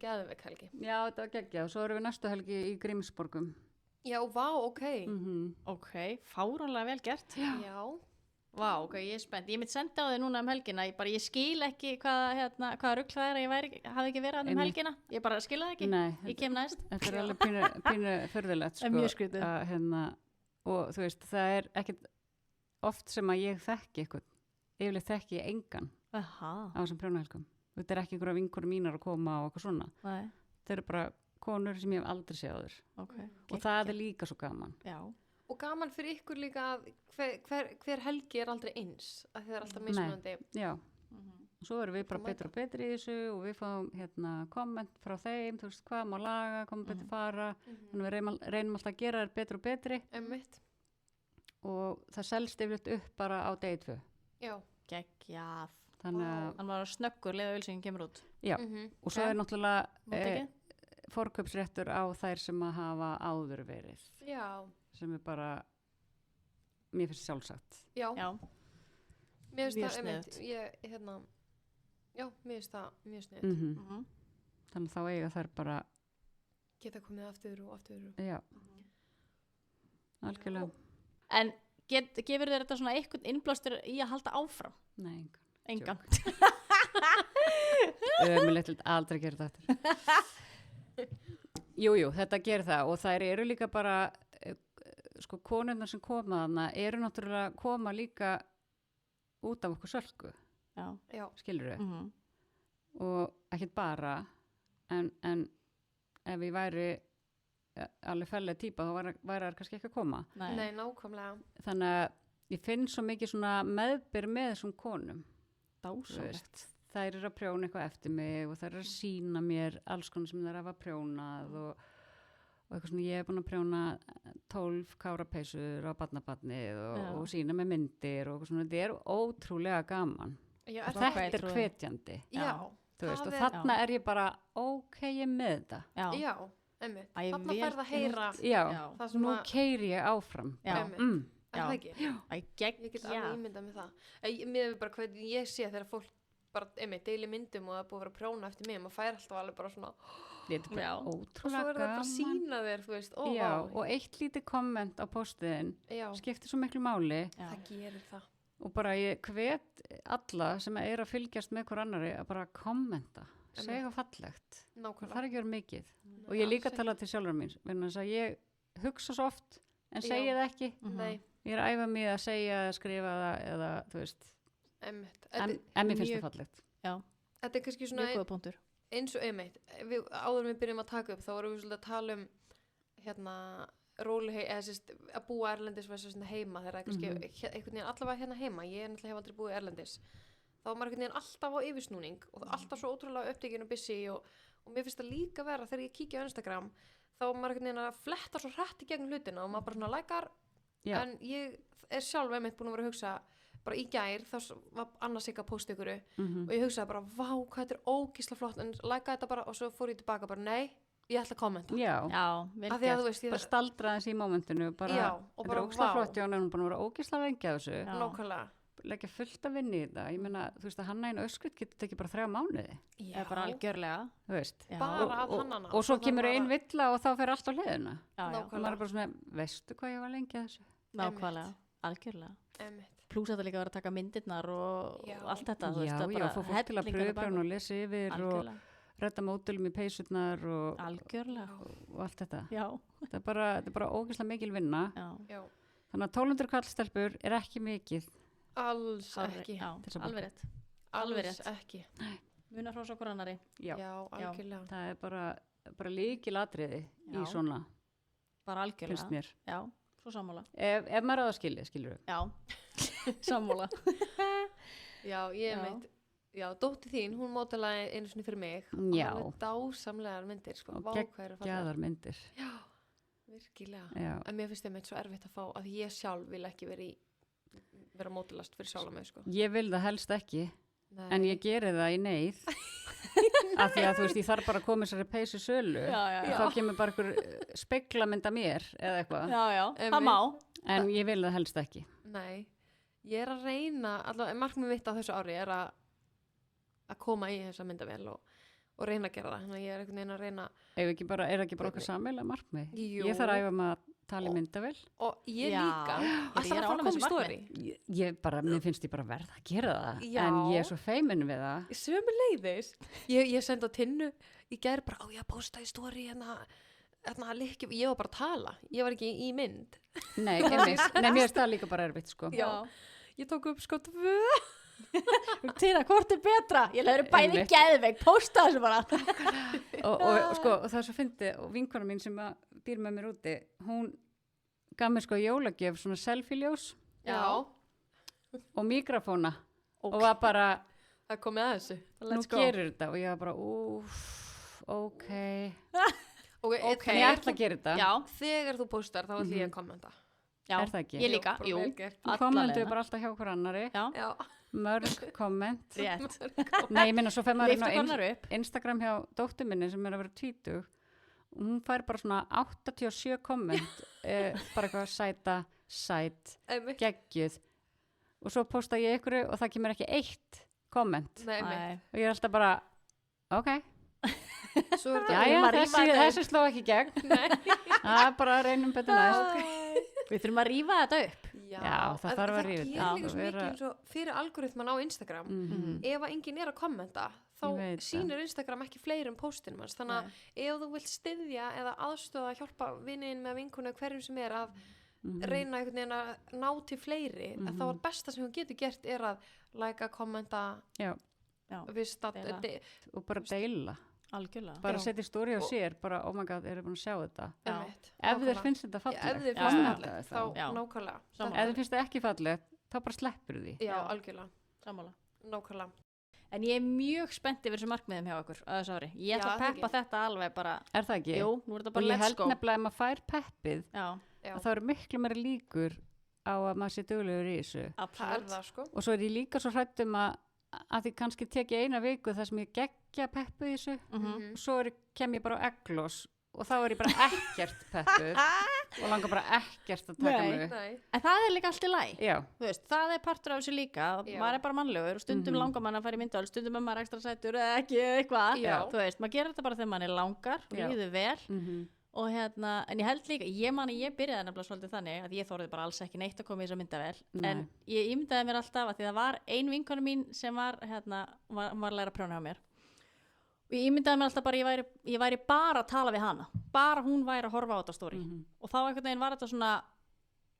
geðveik helgi. Já, þetta var geggjað og svo erum við næstu helgi í Grímsborgum. Já, vá, ok. Ok, fáránlega vel gert. Já. Vá, ok, ég er spennt. Ég mitt senda á þig núna helgina, ég skil ekki hvaða rugl það er að ég hafi ekki verið helgina. Ég bara skil það ekki. Nei, ég kem næst. Þetta er alveg pínu förðulegt, sko. Mjög skrítið. Og þú veist, það er ekkit oft sem að ég þekki eitthvað. Yfirleitt þekki ég engan á þessum prjónahelgum. Þetta er ekki einhverja vinkonur mínar að koma og eitthvað svona. Nei. Þetta eru bara konur sem ég hef aldrei séð áður. Og það er líka svo gaman. Já. Og gaman fyrir ykkur líka að hver helgi er aldrei eins, að þið er alltaf mismunandi. Já. Og svo erum við bara betur og betri í þessu og við fáum komment frá þeim, þú veist hvað má laga, hvað má betur fara. Þannig við reynum alltaf að gera þér betur og betri. Einmitt. Og það selst yfirleitt upp bara á degi 2. Já. Geggjað. Þannig að hann var snöggur leið að vilsingin kemur út. Já. Og svo er náttúrulega forkaupsréttur á þær sem að hafa áður verið. Já. Sem er bara mér finnst sjálfsagt. Já. Mér finnst það sniðugt. Já, mér finnst það mjög sniðugt. Þannig þá eiga þær bara geta komið aftur og aftur. Já. algjörlega. En gefur þér þetta svona einhvern innblástur í að halda áfram? Nei, Engan. ömulegt aldrei gera þetta Jú, þetta gerir það og þær eru líka bara sko konurnar sem koma þarna eru náttúrulega koma líka út af okkur Sölku, Já. skilurðu Mhm. og ekkert bara en ef ég væri alveg fellega típa þá væri það kannski ekki að koma Nei, nákvæmlega. þannig að ég finn svo mikið svona meðbyr með þessum konum þú Dásamlegt. þær eru að prjóna eitthvað eftir mig og þær eru að sína mér alls konar sem þær hafa prjónað og eitthvað svona ég hef búin að prjóna 12 kárapeysur á barnabarnið og sína með myndir og eitthvað svona, þetta er ótrúlega gaman Já, og það þetta er trúi. hvetjandi Já, þú veist, og það þarna er ég bara ok, ég er með þetta Já. einmitt. Æ, Þarna vel færð að heyra já, það sem nú að, keiri ég áfram Já. einmitt. Er Já. það ekki? Æ, Ég get alveg ímyndað með það. Mér hefur bara hvernig ég sé þegar fólk bara, einmitt, deili myndum og það er búið að vera að prjóna eftir mig, maður fær alltaf alveg bara svona, þetta er bara Já. og svo ótrúlega er það bara að gaman sína þér, þú veist, ó, já, vá. og eitt lítið komment á postiðin Já, skiptir svo miklu máli Já. það gerir það. og bara ég hvet alla sem er að fylgjast með hver annari að bara kommenta, segja fallegt það Nákvæmlega. þarf ekki að vera mikið og ég er líka að tala til sjálfur mín vegna þess að ég hugsa svo oft en segi Já. það ekki Nei, ég er að æfa mig að segja eða skrifa það eða þú veist einmitt. en mér finnst mjög- það fallegt Þetta er kannski svona Mjög góða punktur. eins og einmitt, áður en við byrjum að taka upp þá vorum við svolítið að tala um róli, eða sérst að búa erlendis versus heima þegar kannski einhvern veginn allavega hérna heima, ég náttúrulega hef aldrei búið erlendis, þá var maður einhvern veginn alltaf á yfirsnúning og alltaf svo ótrúlega upptekinn og busy og mér finnst það líka vera þegar ég kíkja á Instagram þá er maður einhvern veginn að fletta svo hrætt í gegnum hlutina og maður bara svona lækar Já. en ég er sjálf einmitt búin að vera að hugsa bara í gær, þá var annars ekki að posta ykkur og ég hugsaði bara, vá, hvað þetta er ógísla flott en lækaði þetta bara og svo fór ég tilbaka bara, nei, ég ætla að kommenta já, Já, vel af því að þú gert. veist, ég bara staldra þess í mómentinu bara, Já, og þetta bara, er ógislega vá. flott hjá hann en hún búin að vera ógislega lengi á þessu Já. nákvæmlega leggja fullt að vinna í þetta ég meina, þú veist að Hanna einu öskut getur tekið bara 3 mánuði Eða bara algjörlega. þú veist Já. Bara og, að og, hannana og svo það kemur bara- ein villa og þá fer allt á hliðina Já, já. og maður er bara svona, veistu hvað ég var lengi að þessu Nákvæmlega. Algjörlega. einmitt. Plús þetta líka að vera að taka myndirnar og Já. allt þetta. þú já, veist, það já, bara fór fólk til að hellingur á pröfa bak og lesa yfir og Algjörlega. redda módulum í peysutnar og Algjörlega. allt þetta Já. þetta er bara ógislega mikil vinna Já. Já, þannig að 1200 kallstelpur er ekki mikið alls Alveg- ekki Já, Þessa alveg bókar. rétt. alveg alls rétt. ekki Muna frá svo hver annari. já, já, algjörlega það er bara líkilatriði í Já. svona, Bara finnst algjörlega. mér Já, svo sammála. ef maður á það skilur Já, sammála. já, ég Já. einmitt já, dóttir þín, hún mótalaði einu sinni fyrir mig Já. og alveg dásamlegar myndir sko, Og vá hvað eru fallegar. gæðar myndir já, virkilega já, en mér finnst einmitt svo erfitt að fá að ég sjálf vil ekki vera mótilast fyrir sjálf mig sko. ég vil það helst ekki Nei. en ég geri það í neyð af því að þú veist, ég þarf bara að koma þessari peysu sölu Já, já, þá kemur bara einhver speglamynd af mér eða eitthvað, Já, já, það Einmitt. má. en ég vil það helst ekki Nei, ég er að reyna allavega, markmið mitt á þessu ári er að koma í þessa myndavél og reyna að gera það, þannig að ég er einhvern veginn að reyna er það ekki bara okkar sammeila markmið Jú. ég þarf að æfa maður að tala í myndavél og ég Já. líka Ég alltaf er að fara ánægð að með koma í þessi stóri mér finnst ég bara verða að gera það Já. en ég er svo feimin við það sömu leiðis ég sendi á Tinnu í gær bara, ég að posta í stóri hérna líkjum, ég var bara að tala ég var ekki í mynd nei, mér er það líka bara erfitt sko. Já. ég tók upp sko 2 Tina, hvort er betra? Ég hefur bæði Einmitt. geðveik, posta þessu bara. og það er svo fyndi og vinkona mín sem að býr með mér úti hún gaf mér sko jólagjöf svona selfie-ljós já, og mikrofóna Ok. og var bara, það er komið að þessu nú Let's go. gerir þetta og ég var bara, ok ok, en ég ætla að gera þetta Já, þegar þú postar þá ætlum ég að kommenta já. Er það ekki? Ég líka, bara jú. vel gert. þú alla kommentuðu leiðina. bara alltaf hjá hver annari Já, já, mörg komment rétt. nei, ég minna svo fer maður inn Lyfta á konnar upp. Instagram hjá dóttur minni sem er að vera 20 og hún fær bara svona 87 komment bara eitthvað sæt einmitt. geggjuð og svo posta ég ykkur og það kemur ekki 1 komment Nei, einmitt. Nei. og ég er alltaf bara ok, Svo er já, þetta að rífa þetta þessi sló ekki gegn það er bara að reynum betur næst Við þurfum að rífa þetta upp. Já, það þarf að rífa þetta. Það gerir líka svo mikið eins og fyrir algoritman á Instagram. Ef að enginn er að kommenta, þá sýnir Instagram ekki fleiri póstinum hans. Þannig að ef þú vilt styðja eða aðstoða að hjálpa vinnin með vinkonu hverjum sem er að reyna einhvern veginn að ná til fleiri, að þá er besta sem hún getur gert er að læka, kommenta, og bara deila. Algjörlega. Bara setja stóri á sér, bara oh my god, eru búin að sjá þetta. Ef þér finnst þetta fallegt. Ef þér finnst þetta fallegt, þá nákvæmlega. Ef þér finnst þetta ekki fallegt, þá bara sleppur því. Já, algjörlega. Sammála. Nákvæmlega. En ég er mjög spennt yfir þessu markmiðum hjá okkur á þessu ári. Ég ætla að peppa þetta alveg bara. Er það ekki? Jú, nú er þetta bara let's go. Og ég held nefnilega að maður fær peppið, að það eru miklu meira líkur á að maður sé duglegur í þessu. Það er það, sko. Og svo er ég líka svo hrædd að því kannski tek ég eina viku þar sem ég geggja peppu í þessu og svo kem ég bara á egglos og þá er ég bara ekkert peppuð og langar bara ekkert að taka mig upp. En það er líka allt í lagi. Já. Þú veist, það er partur af þessu líka. Maður er bara mannlegur og stundum langar mann að fara í myndavél, stundum er maður ekstra sætur eða ekki eitthvað. Þú veist, maður gerir þetta bara þegar mann er langar og líður vel. Og en ég held líka, ég byrjaði nefnilega svolítið þannig að ég þorði bara alls ekki neitt að koma í þessa myndavél. En ég ímyndaði mér alltaf að því það var ein vinkonu mín sem var að læra að prjóna hjá mér. Og ég ímyndaði mér alltaf bara ég væri bara að tala við hana. Bara hún væri að horfa á þetta stóri. Og þá einhvern veginn var þetta svona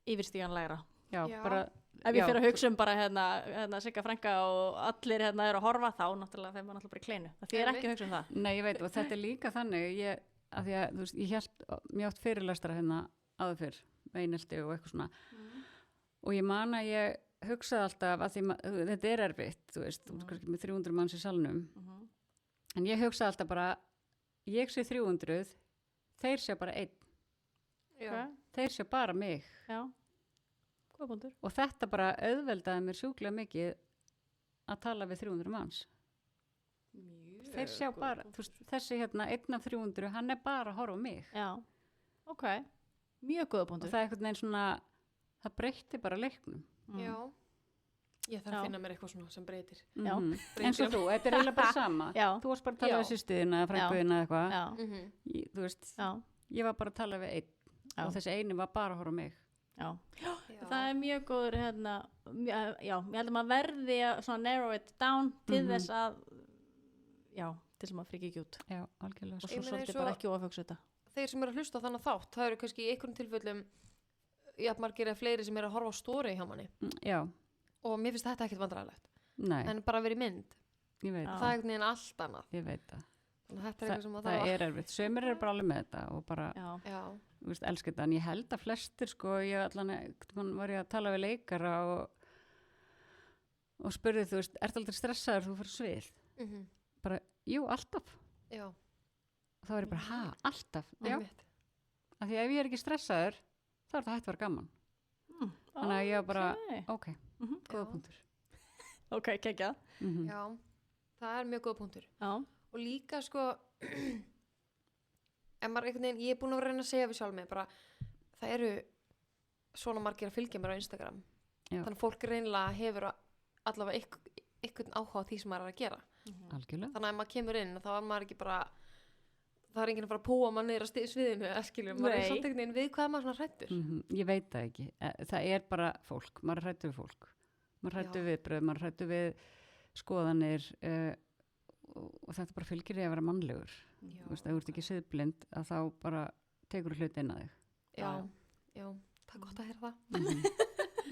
yfirstíganlegra. Já, bara... Ef ég fyrir að hugsa bara Sigga frænka og allir eru að horfa þá náttúrulega þeim var náttúrulega bara í kleinu. Það er ekki að hugsa það. Nei, ég veit, og þetta er líka þannig, af því að, þú veist, ég held mjög oft fyrirlestra áður fyrr, einelti og eitthvað svona og ég man að ég hugsaði alltaf að því þetta er erfitt, þú veist, þú veist kannski með 300 manns í salnum en ég hugsaði alltaf bara ég sé 300, þeir sé bara 1 þeir sé bara mig og þetta bara auðveldaði mér sjúklega mikið að tala við 300 manns þeir sjá bara, þú veist, þessi 1 af 300, hann er bara að horfa á mig. Já, ok, mjög góða punktur. Og það er einhvern veginn svona, það breytir bara leiknum. Já, ég þarf að finna mér eitthvað svona sem breytir. Já. Eins og þú, þetta er eiginlega bara sama. Þú varst bara að tala við systurina, frænkuðina eitthvað. Þú veist, ég var bara að tala við einn og þessi eini var bara að horfa á mig. Já, það er mjög góður, ég held að maður verði að svona narrow it down til þess að til sem að friki ekki út. Já, algjörlega. Og svo svolítið bara ekki ofugsa þetta. Þeir sem eru að hlusta á þannig þátt, það eru kannski í einhverjum tilfellum margir eða fleiri sem eru að horfa á story hjá manni. Já. Og mér finnst þetta ekkert vandræðilegt. Nei. En bara verið mynd. Ég veit. Það er einhvern veginn allt annað. Ég veit það. Þannig að þetta er eitthvað sem það er erfitt. Sömur eru bara alveg með þetta og bara, þú veist, elskar þetta. En ég held að flestir, sko, var ég að tala við leikara og spurði, þú veist, ertu aldrei stressaður þú fyrir svið? Bara, jú, alltaf. Já. Og þá er ég bara, alltaf? Já. Af því að ef ég er ekki stressaður, þá er það hægt að vera gaman. Þannig að ég bara, ok, góða punktur. Ok, kekja. Já, það er mjög góða punktur. Já. Og líka, sko, en maður einhvern veginn, ég er búin að reyna að segja við sjálf mig, bara, það eru svona margir að fylgja mér á Instagram. Já. Þannig að fólk reynilega hefur allavega einhvern áhuga á því sem maður er að gera. Algjörlega. Þannig að ef maður kemur inn þá er maður ekki bara það er enginn að fara að púa maður niður á sviðinu maður er samt einhvern veginn við hvað maður svona hrættur. Ég veit það ekki, það er bara fólk, maður er hrættur við fólk maður er hrættur við bröð, maður er hrættur við skoðanir og þetta bara fylgir því að vera mannlegur. Þú veist, ef þú ert ekki siðblind að þá bara tekur hluti inn að þig. Já, það er gott að heyra það.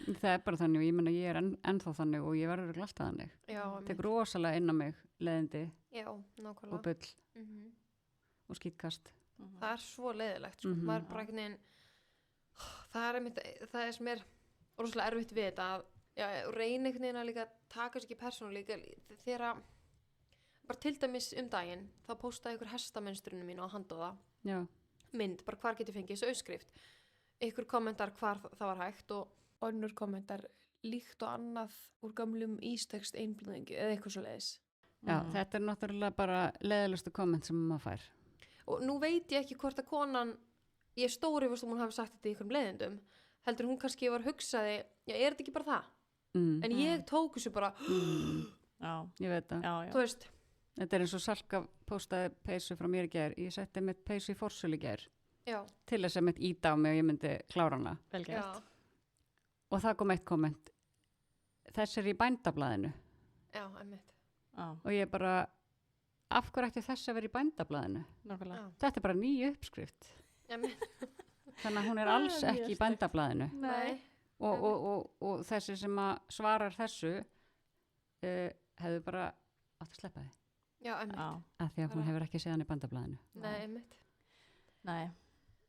Það er bara þannig og ég menna ég er ennþá þannig og ég verður alltaf þannig. Tekur rosalega inn á mig leðindi og bull og skítkast. Það er svo leiðilegt, sko. Maður er bara einhvern veginn það er sem er rosalega erfitt við þetta að reyna einhvern veginn að líka taka sér ekki persónulega þegar bara til dæmis daginn þá postaði ykkur hestamönstrinu mín á handóða mynd, bara hvar getur fengið þessu auðskrift ykkur kommentar hvar það var hægt og önnur kommentar líkt og annað úr gamlum ístekst einblöðingu eða eitthvað svo leiðis. Já, þetta er náttúrulega bara leiðilegustu komment sem maður fær. Og nú veit ég ekki hvort að konan, ég stóri fyrst hún hafi sagt þetta í einhverjum leiðindum, heldur hún kannski var hugsaði, er þetta ekki bara það? En ég tók þessu bara, já, ég veit það. Þú veist. Þetta er eins og Salka postaði peysu frá mér í gær, ég setti mitt peysu í forsölu í gær. Já, til þess að mitt íta á mig og ég myndi klára hana. Vel gert. já, Og það kom eitt komment, þess í bændablaðinu. já, einmitt. Já, Og ég bara, af hverju ætti þess að vera í bændablaðinu? nákvæmlega. Já, Þetta er bara ný uppskrift. einmitt. Þannig að hún er Það er alls mjög ekki í steikt. bændablaðinu. Nei. Og þessi sem að svarar þessu hefðu bara átt að sleppa því. Já, einmitt. Já, Af því að hún Bara- hefur ekki séð hann í bændablaðinu. Nei, einmitt. nei.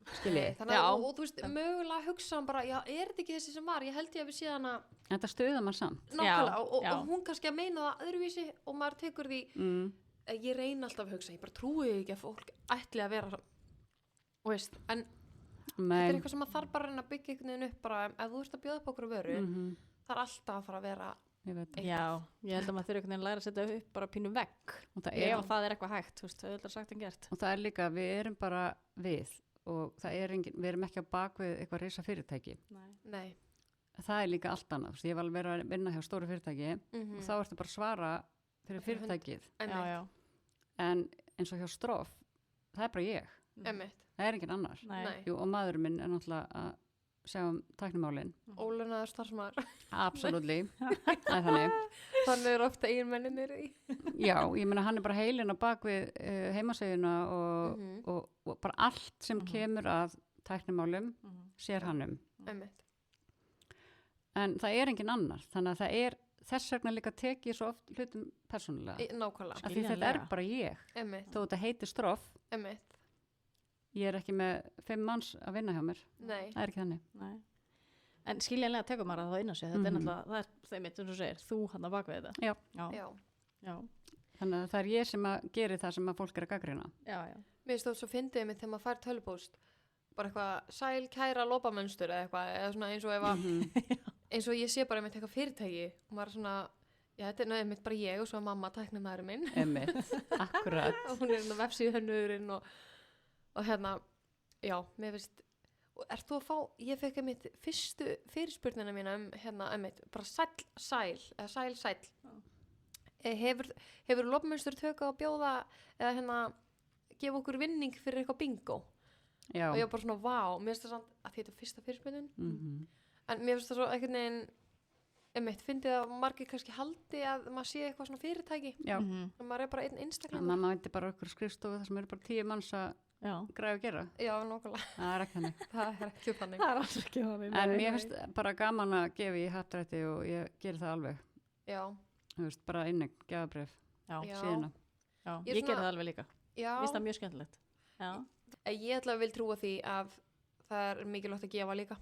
Skiljið? Þannig Já. að, og þú veist, mögulega hugsa hann bara, já, er þetta ekki þessi sem var? Ég held ég að við séð hana Þetta stuða mann samt. nákvæmlega Já, og, já. og hún kannski að meina það öðruvísi og maður tekur því, ég reyna alltaf að hugsa, ég bara trúi ekki að fólk ætli að vera, og veist, en þetta er Men, eitthvað sem maður þarf bara að reyna að byggja einhvern veginn upp bara, ef þú ert að bjóða upp okkur vöru, það er alltaf að fara að vera, ég veit það. Já, ég held að maður þurfi einhvern veginn að læra að setja upp bara pínu vegg. Og það Ef er, það er eitthvað hægt, þú veist, auðvitað sagt en gert. og það er líka, við erum bara við og það er engin, við erum ekki á bakvið eitthvað risa fyrirtæki. Nei. nei, Það er líka allt annað. Þú veist, ég var alveg verið að vinna hjá stóru fyrirtæki og þá ertu bara að svara fyrir Fyrir hönd. fyrirtækið. Já, einmitt, já. En eins og hjá Stroff, það er bara ég. einmitt, Það er engin annar. nei, Jú, og maðurinn minn er náttúrulega að sjá tæknimálin. ólunaður starfsmaður, Absolutely. Það er þannig. þannig er ofta eiginmenninir í. Já, ég meina hann er bara heilinn á bakvið heimaseguna og bara allt sem kemur að tæknimálum sér hann um. Einmitt, En það er engin annar, þannig að það er þess vegna líka tekið svo oft hlutum persónulega. nákvæmlega, Af því þetta er Skiljanlega. bara ég. einmitt, Þó þetta heitir Stroff, einmitt, ég er ekki með 5 manns að vinna hjá mér. nei, Það er ekki þannig. Nei. En skiljanlega tekur maður það inn á sig. Þetta er Mhm. náttúrulega, það er þeim mitt, þú segir, þú hann að baka við þetta. Já. Já. já. Já. Þannig að það er ég sem að geri það sem að fólk er að gaggrina. Já, já. Mér finnst þú svo fyndið mig þegar maður fær tölupóst, bara eitthvað sæl kæra lopamönstur eða eitthvað, eða svona eins og ef að, eins og ég sé bara einmitt eitthvað fyrirtæki og maður er svona, já þetta er einmitt bara ég og svo mamma tæknumæður minn Einmitt, akkurat. og hún er hérna vefsíðhönnurinn og hérna, já, mér finnst, og ert þú að fá, ég fekk einmitt fyrstu fyrirspurnina mína hérna einmitt, bara sæl, hefur lopamönstur tökka að bjóða eða hérna, gefa okkur vinning fyrir eitthvað bingo? Já. Og ég var bara svona, vá, mér finnst það samt að þetta er fyrsta fyrirspurnin, en mér finnst það svo einhvern veginn, einmitt, fyndið að margir kannski haldi að maður sé eitthvað svona fyrirtæki, Já. en maður er bara einn einstaklingur. Mamma veitir bara okkur skrifstofu þar sem eru bara 10 manns að Já. græða að gera. Já, nákvæmlega, Það er ekki þannig. það er ekki þannig. Það er alls ekki þannig. En mér finnst bara gaman að gefa í hattrætti og ég geri það alveg. Já, Þú veist, bara innig, gefabrif, Já. já, síðuna. Já. Ég er Ég gerði svona- það alveg líka. já. Mér finnst það mjög skemmtilegt. Já. Ég ætla að vil trúa því að það er mikilvægt að gefa líka.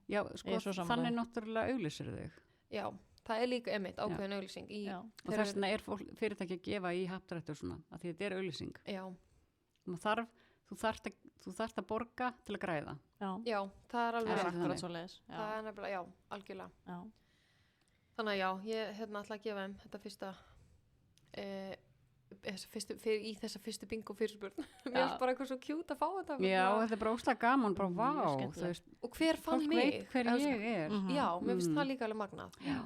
Já, Ég sko, er svo sammála. þannig náttúrulega auglýsir þig. Já, það er líka einmitt ákveðin auglýsing í, Já. Og þess vegna er fyrirtæki að gefa í hattrætti og svona, að því þetta er auglýsing. já, Og þú þarft að borga til að græða. Já. já, það er alveg Það er Já. rétt. akkurat svo leiðis. Það er nefnilega, já, algjörlega. Já. Þannig að já, ég ætla að gefa þeim þetta fyrsta, í þessa fyrstu bingo fyrirspurn. Mér Já. finnst bara eitthvað svo kjút að fá þetta. Já, þetta er bara óslega gaman, bara Mjög vá, skemmtilegt. þú veist, Og hver fann fólk mig? veit hver Eða ég er. Já, mér finnst Mm. það líka alveg magnað. Já.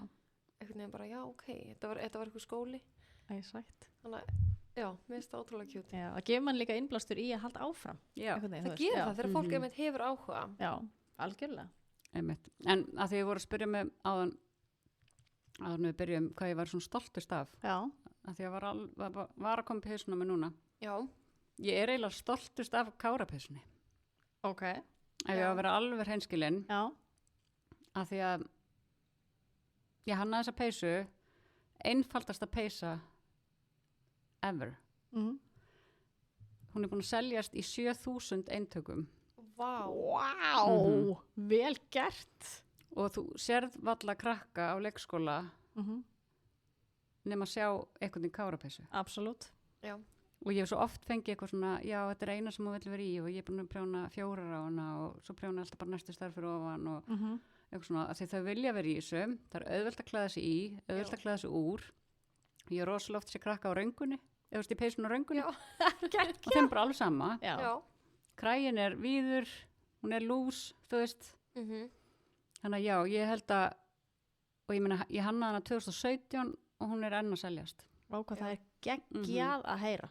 Einhvern veginn bara, já, ok, þetta var eitthvað skóli. Það er sætt. Þannig að, já, mér finnst það ótrúlega kjút. Já. Það gefur mann líka innblástur í að halda áfram. Já, einhvern veginn, þú Það veist. gerir Já. það þegar fólk Mhm. einmitt hefur áhuga. Já, algjörlega. einmitt. En að því ég voru að spyrja mig áðan við byrjum hvað ég var svona stoltust af. Já. Að því ég var að koma upp í hausuna með núna. Já, Ég er eiginlega stoltust af kárapeysunni. Ok. Ef ég Já. á að vera alveg hreinskilin, Já. að því að ég hannaði þessa peysu, einfaldasta peysa ever. Mm. Hún er búin að seljast í 7.000 eintökum vá. Vá, Mhm. vel gert. og þú sérð valla krakka á leikskóla nema að sjá einhvern veginn kárapeysu. Absolutt. Já, Og ég hef svo oft fengið eitthvað svona, já, þetta er eina sem hún vill vera í og ég er búin að prjóna 4 á hana og svo prjóna alltaf bara næstu starf fyrir ofan og eitthvað svona, af því þau vilja vera í þessu, það er auðvelt að klæða sig í, auðvelt að klæða sig úr. Ég er rosalega oft sér krakka á röngunni, eða veist, í peysun á röngunni, já, og þeim bara alveg sama. Já. já. Kræin er víður, hún er lús, þú veist. Mhm. Þannig að já, ég held að, og ég meina, ég hannaði hana 2017 og hún er enn að seljast. Vá, hvað Já. það er geggjað að heyra.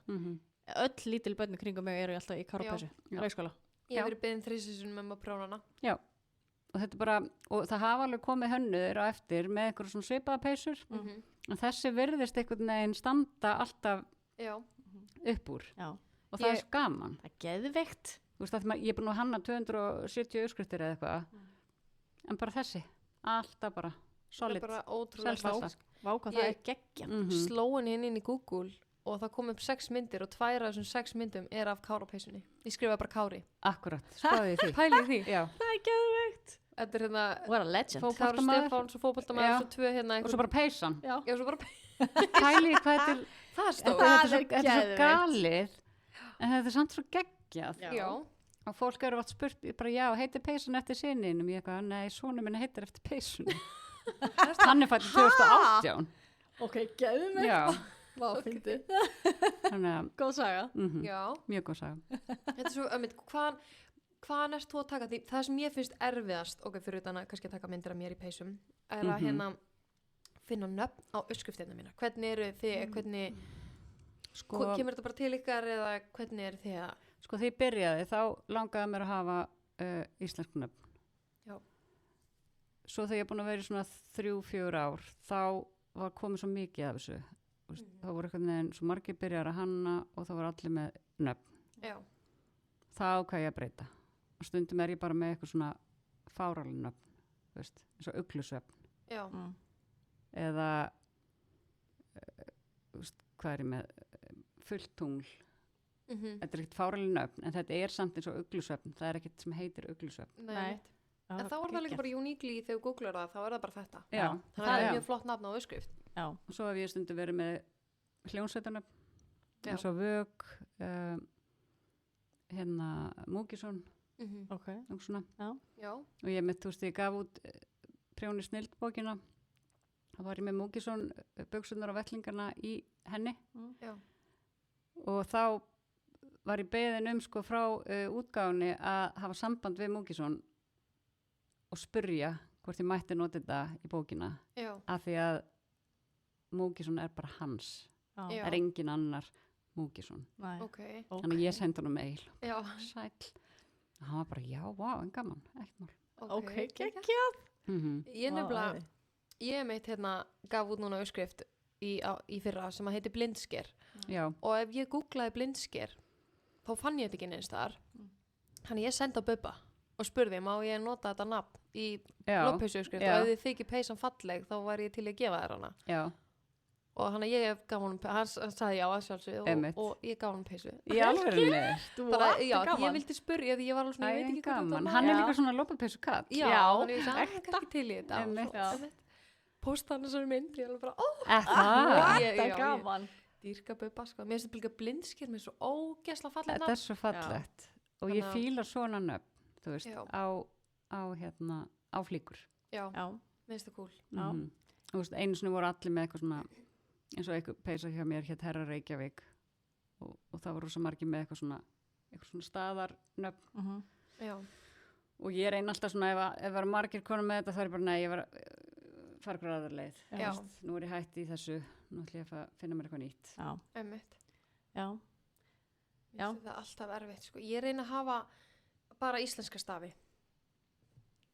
Öll lítil börn í kringum mig eru alltaf í karapessu. Já. Leikskóla. Ég hef verið beðin 3 sinnum að prófa hana. Já, og þetta bara, og það hafa alveg komið hönnuðir á eftir með einhverjum svona svipaða peysur, en þessi virðist einhvern veginn standa alltaf Já. upp úr. Já. Og það er svo gaman. Það er geðveikt. Þú veist að ég er búin að hanna 270 uppskriftir eða eitthvað, en bara þessi, alltaf bara solid. Það er bara ótrúlega Selvstæsta. Vá hvað það er geggjan. Slóin inn í Google og það kom upp 6 myndir og 2 af þessum 6 myndum er af Kára-peysunni. Ég skrifaði bara Kári. Akkurat, spáði því. Pælið í því. Já. Það er geðveikt. Þetta er hérna What a legend. Kári Fótboltamaður. Stefáns og fótboltamaður Já. og svo 2 hérna Og svo bara peysan. Já. Já, svo bara Pæli hvað þetta er, það er stór. Það er þetta er svo geðveikt. galið, en þetta er samt svo geggjað. Já. Og fólk eru oft spurt, bara já, heitir peysan eftir sinninum? Ég eitthvað, nei, sonur minni heitir eftir peysunni. Hann er fættur 2018. Ok, geðveikt. Já, Vá, fyndið. þannig að, Góð saga. Já. mjög góð saga. Þetta er svo, hvaðan ert þú að taka því? Það sem ég finnst erfiðast, ok, fyrir utan að kannski að taka myndir af mér í peysum, er að hérna finna nöfn á uppskriftina mína. Hvernig eru þið, hvernig, Sko, kemur þetta bara til ykkar eða hvernig eru þið að, sko þegar ég byrjaði, þá langaði mér að hafa íslensku nöfn. Já. Svo þegar ég er búin að vera í svona 3-4 ár, þá var komið svo mikið af þessu. Þá voru einhvern veginn svo margir byrjar að hanna og þá voru allir með nöfn. já, Það ákvað ég að breyta. Og stundum er ég bara með eitthvað svona fáralinn nöfn, þú veist, eins og uglusvefn. já, Eða, þú veist, hvað er ég með, fullt tungl. Þetta er ekkert fáralinn nöfn, en þetta er samt eins og uglusvefn. Það er ekkert sem heitir uglusvefn. nei. En þá er það líka bara uníkli þegar þú googlar það, þá er það bara þetta. Já, Þannig að það er mjög flott nafn á uppskrift. Já. Og svo hef ég stundum verið með hljónsveitarnöfn, Já. eins og Vök, hérna Múkisson, Ok. og svona. Já, Og ég mitt, þú veist, ég gaf út Prjóni snilldbókina, þá var ég með Múkisson buksunar og vettlingarna í henni já, og þá var ég beðin sko frá útgáfunni að hafa samband við Múkisson og spurja hvort ég mætti nota þetta í bókina já, af því að Múkisson er bara hans, Já. Já. er engin annar Múkisson. Nei. ok, Þannig að ég sendi honum mail, já, sæll. Og hann var bara, já, vá, en gaman, ekkert mál. Ok, geggjað. geggjað. Ég Vá, nefnilega, æði. ég meitt hérna gaf út núna uppskrift í fyrra sem að heiti blindsker Já, og ef ég googlaði blindsker þá fann ég þetta ekki neins þar þannig ég sendi á Bubba og spurði má ég nota þetta nafn í já, lóppeysu uppskrift já. og ef þið þykir peysan falleg þá var ég til að gefa þér hana já, og hann gaf honum, hann sagði já að sjálfsögðu Einmitt. og ég gaf honum peysu í alvörunni. bara, já, gaman. ég vildi spurja því ég var alveg svona, ég veit ekki hvað gaman. þetta Hann er Já. líka svona lópapeysu kall. já, Já, þannig ég sagði, hann er ekki til í þetta Einmitt. og svo posta hann þessari mynd ég alveg bara, ó, Það, Ég- Það er já, gaman. dýrka Bubba sko, mér finnst þetta líka blindsker með svo ógesla falleg þetta er svo fallegt. Og ég Þannig að- fíla svona nöfn, þú veist, Já. á flíkur. já, Já. mér finnst það cool Já. Þú veist, einu sinni voru allir með eitthvað svona, eins og eitthvað peysa hjá mér hétt Herra Reykjavík og það voru svo margir með eitthvað svona staðarnöfn. já, Og ég reyna alltaf svona, ef var margir konum með þetta, þá er ég bara, nei, ég var fara hverja aðra leið. Já. Þú veist, nú er ég hætt í þessu, nú ætlum ég að finna mér eitthvað nýtt. Já. einmitt Já. mér Já. finnst það alltaf erfitt sko. ég reyna að hafa bara íslenska stafi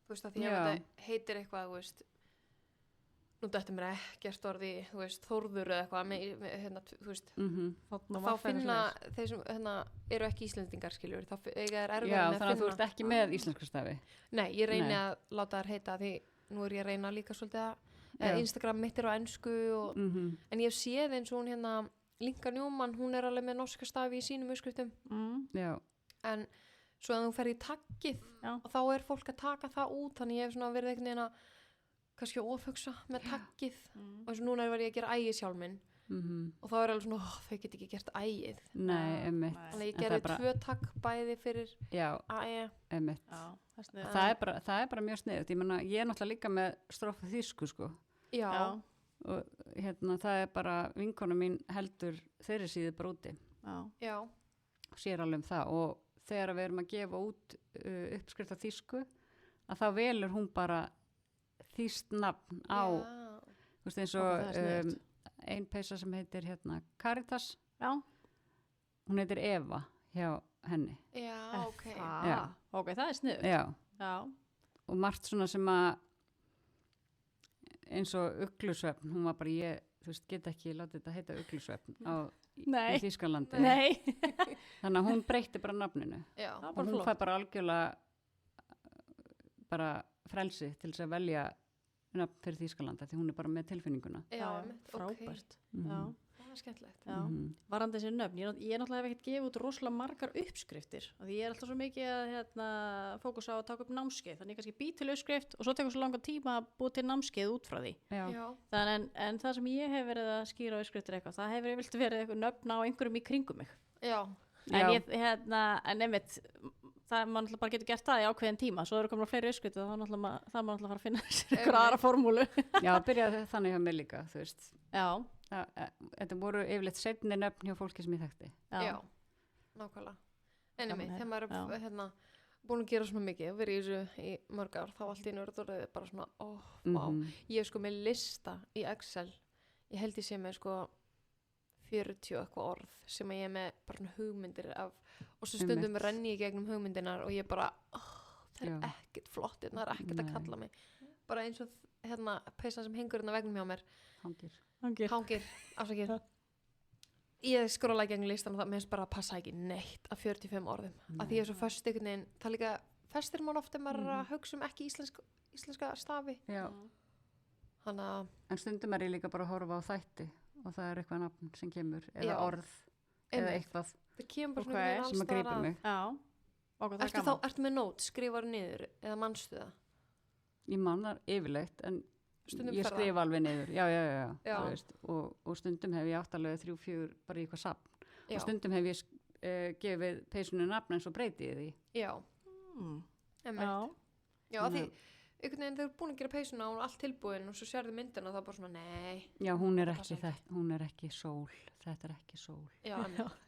þú veist að því að Já. þetta heitir eitthvað þú veist nú dættum mér ekkert orði þú veist Þórður eða eitthvað hérna, þú veist þá finna þeir sem hérna, eru ekki íslendingar skiljur þá eiga þær erfið Já, með þannig að þú ert ekki með íslensku stafi. nei, ég reyni Nei. að láta þær heita því nú er ég að reyna líka svolítið að Já. Instagram mitt er á ensku og, en ég hef séð eins og hún hérna Linka Njóman, hún er alveg með norska stafi í sínum uppskriftum Já, en svo að þú fer í taggið Já. og þá er fólk að taka það út þannig ég hef svona verið einhvern veginn að kannski ofhugsa með taggið og eins og núna var ég að gera ægishjálminn og þá er alveg svona, þau get ekki gert ægið nei, einmitt. þannig ég En það er gerði bara- 2 tagg bæði fyrir Já, ægi einmitt. Já. Það er Það er bara mjög sniðut. Ég meina, ég er náttúrulega líka með strófa þýsku, sko. já, Já. Og hérna, það er bara, vinkona mín heldur þeirri síðu bara úti. Já. já, Sér alveg það. Og þegar við erum að gefa út uppskrift af þýsku, að þá velur hún bara þýst nafn á, já. þú veist, eins Ó, það er og sniðugt. ein peysa sem heitir hérna Caritas, Já. hún heitir Eva hjá henni. Já, ok. Já. Ok, það er sniðugt. Já, og margt svona sem að eins og uglusvefn, hún var bara þú veist, get ekki látið þetta heita uglusvefn í Þýskalandi. Nei. Þannig að hún breytti bara nafninu. Já. Það var Og bara hún flott. fær bara algjörlega bara frelsi til þess að velja nafn fyrir Þýskalanda því hún er bara með tilfinninguna. Já, einmitt, frábært. Mhm. Já. Það er skemmtilegt. Já, Mhm. varandi þessi nöfn, ég náttúrulega hef ekkert gefið út rosalega margar uppskriftir og því ég er alltaf svo mikið að fókus á að taka upp námskeið, þannig ég kannski bý til uppskrift og svo tekur svo langan tíma að búa til námskeið út frá því. Já. Þannig en það sem ég hef verið að skýra á uppskriftir eitthvað, það hefur yfirleitt verið eitthvað nöfn á einhverjum í kringum mig. Já. En ég, en einmitt, það maður náttúrulega bara getur gert það í ákveðin tíma, svo eru komin á fleiri uppskriftir og það maður náttúrulega fara að finna sér einhver aðra formúlu. Já, byrjaði þannig hjá mig líka, þú veist. Já. Þetta voru yfirleitt seinni nöfn hjá fólki sem ég þekkti. Já. Nákvæmlega. En Gaman þegar maður já. er búin að gera svona mikið og verið í þessu í mörg ár, þá allt í nörður bara svona, vá. Ég er sko með lista í Excel. Ég held ég sé með sko 40 eitthvað orð sem ég er með bara svona hugmyndir af og svo stundum renni ég gegnum hugmyndinar og ég bara, það er ekkert flott, það er ekkert að kalla mig. Bara eins og peysan sem hengur vegnum hjá mér. Hangir, afsakið. Ég skróla gegnum listan og það minnst bara að passa ekki neitt af 45 orðum. Af því ég er svo föst einhvern veginn, það líka festir maður ofta maður að hugsa ekki íslenska stafi. Já. Þannig En stundum er ég líka bara að horfa á þætti og það er eitthvað nafn sem kemur eða Já. orð eða eitthvað það kemur bara Ok, svona sem að grípa mig. Já. Og það er Ertu gaman. ertu með nót, skrifar niður eða manstu það? Ég man það yfirleitt en Stundum ég fer það. skrifa alveg niður. Já. Já. þú veist, og stundum hef ég átt alveg 3-4 bara í eitthvað safn. Já. Og stundum hef ég gefið peysunni nafn en svo breyti ég því. Já, Já. Já, af því einhvern veginn þegar þú er búin að gera peysuna og hún er allt tilbúin og svo sérðu myndina og það er bara svona, nei. Já, hún er passa ekki þetta, hún er ekki sól. Þetta er ekki sól. Já, einmitt.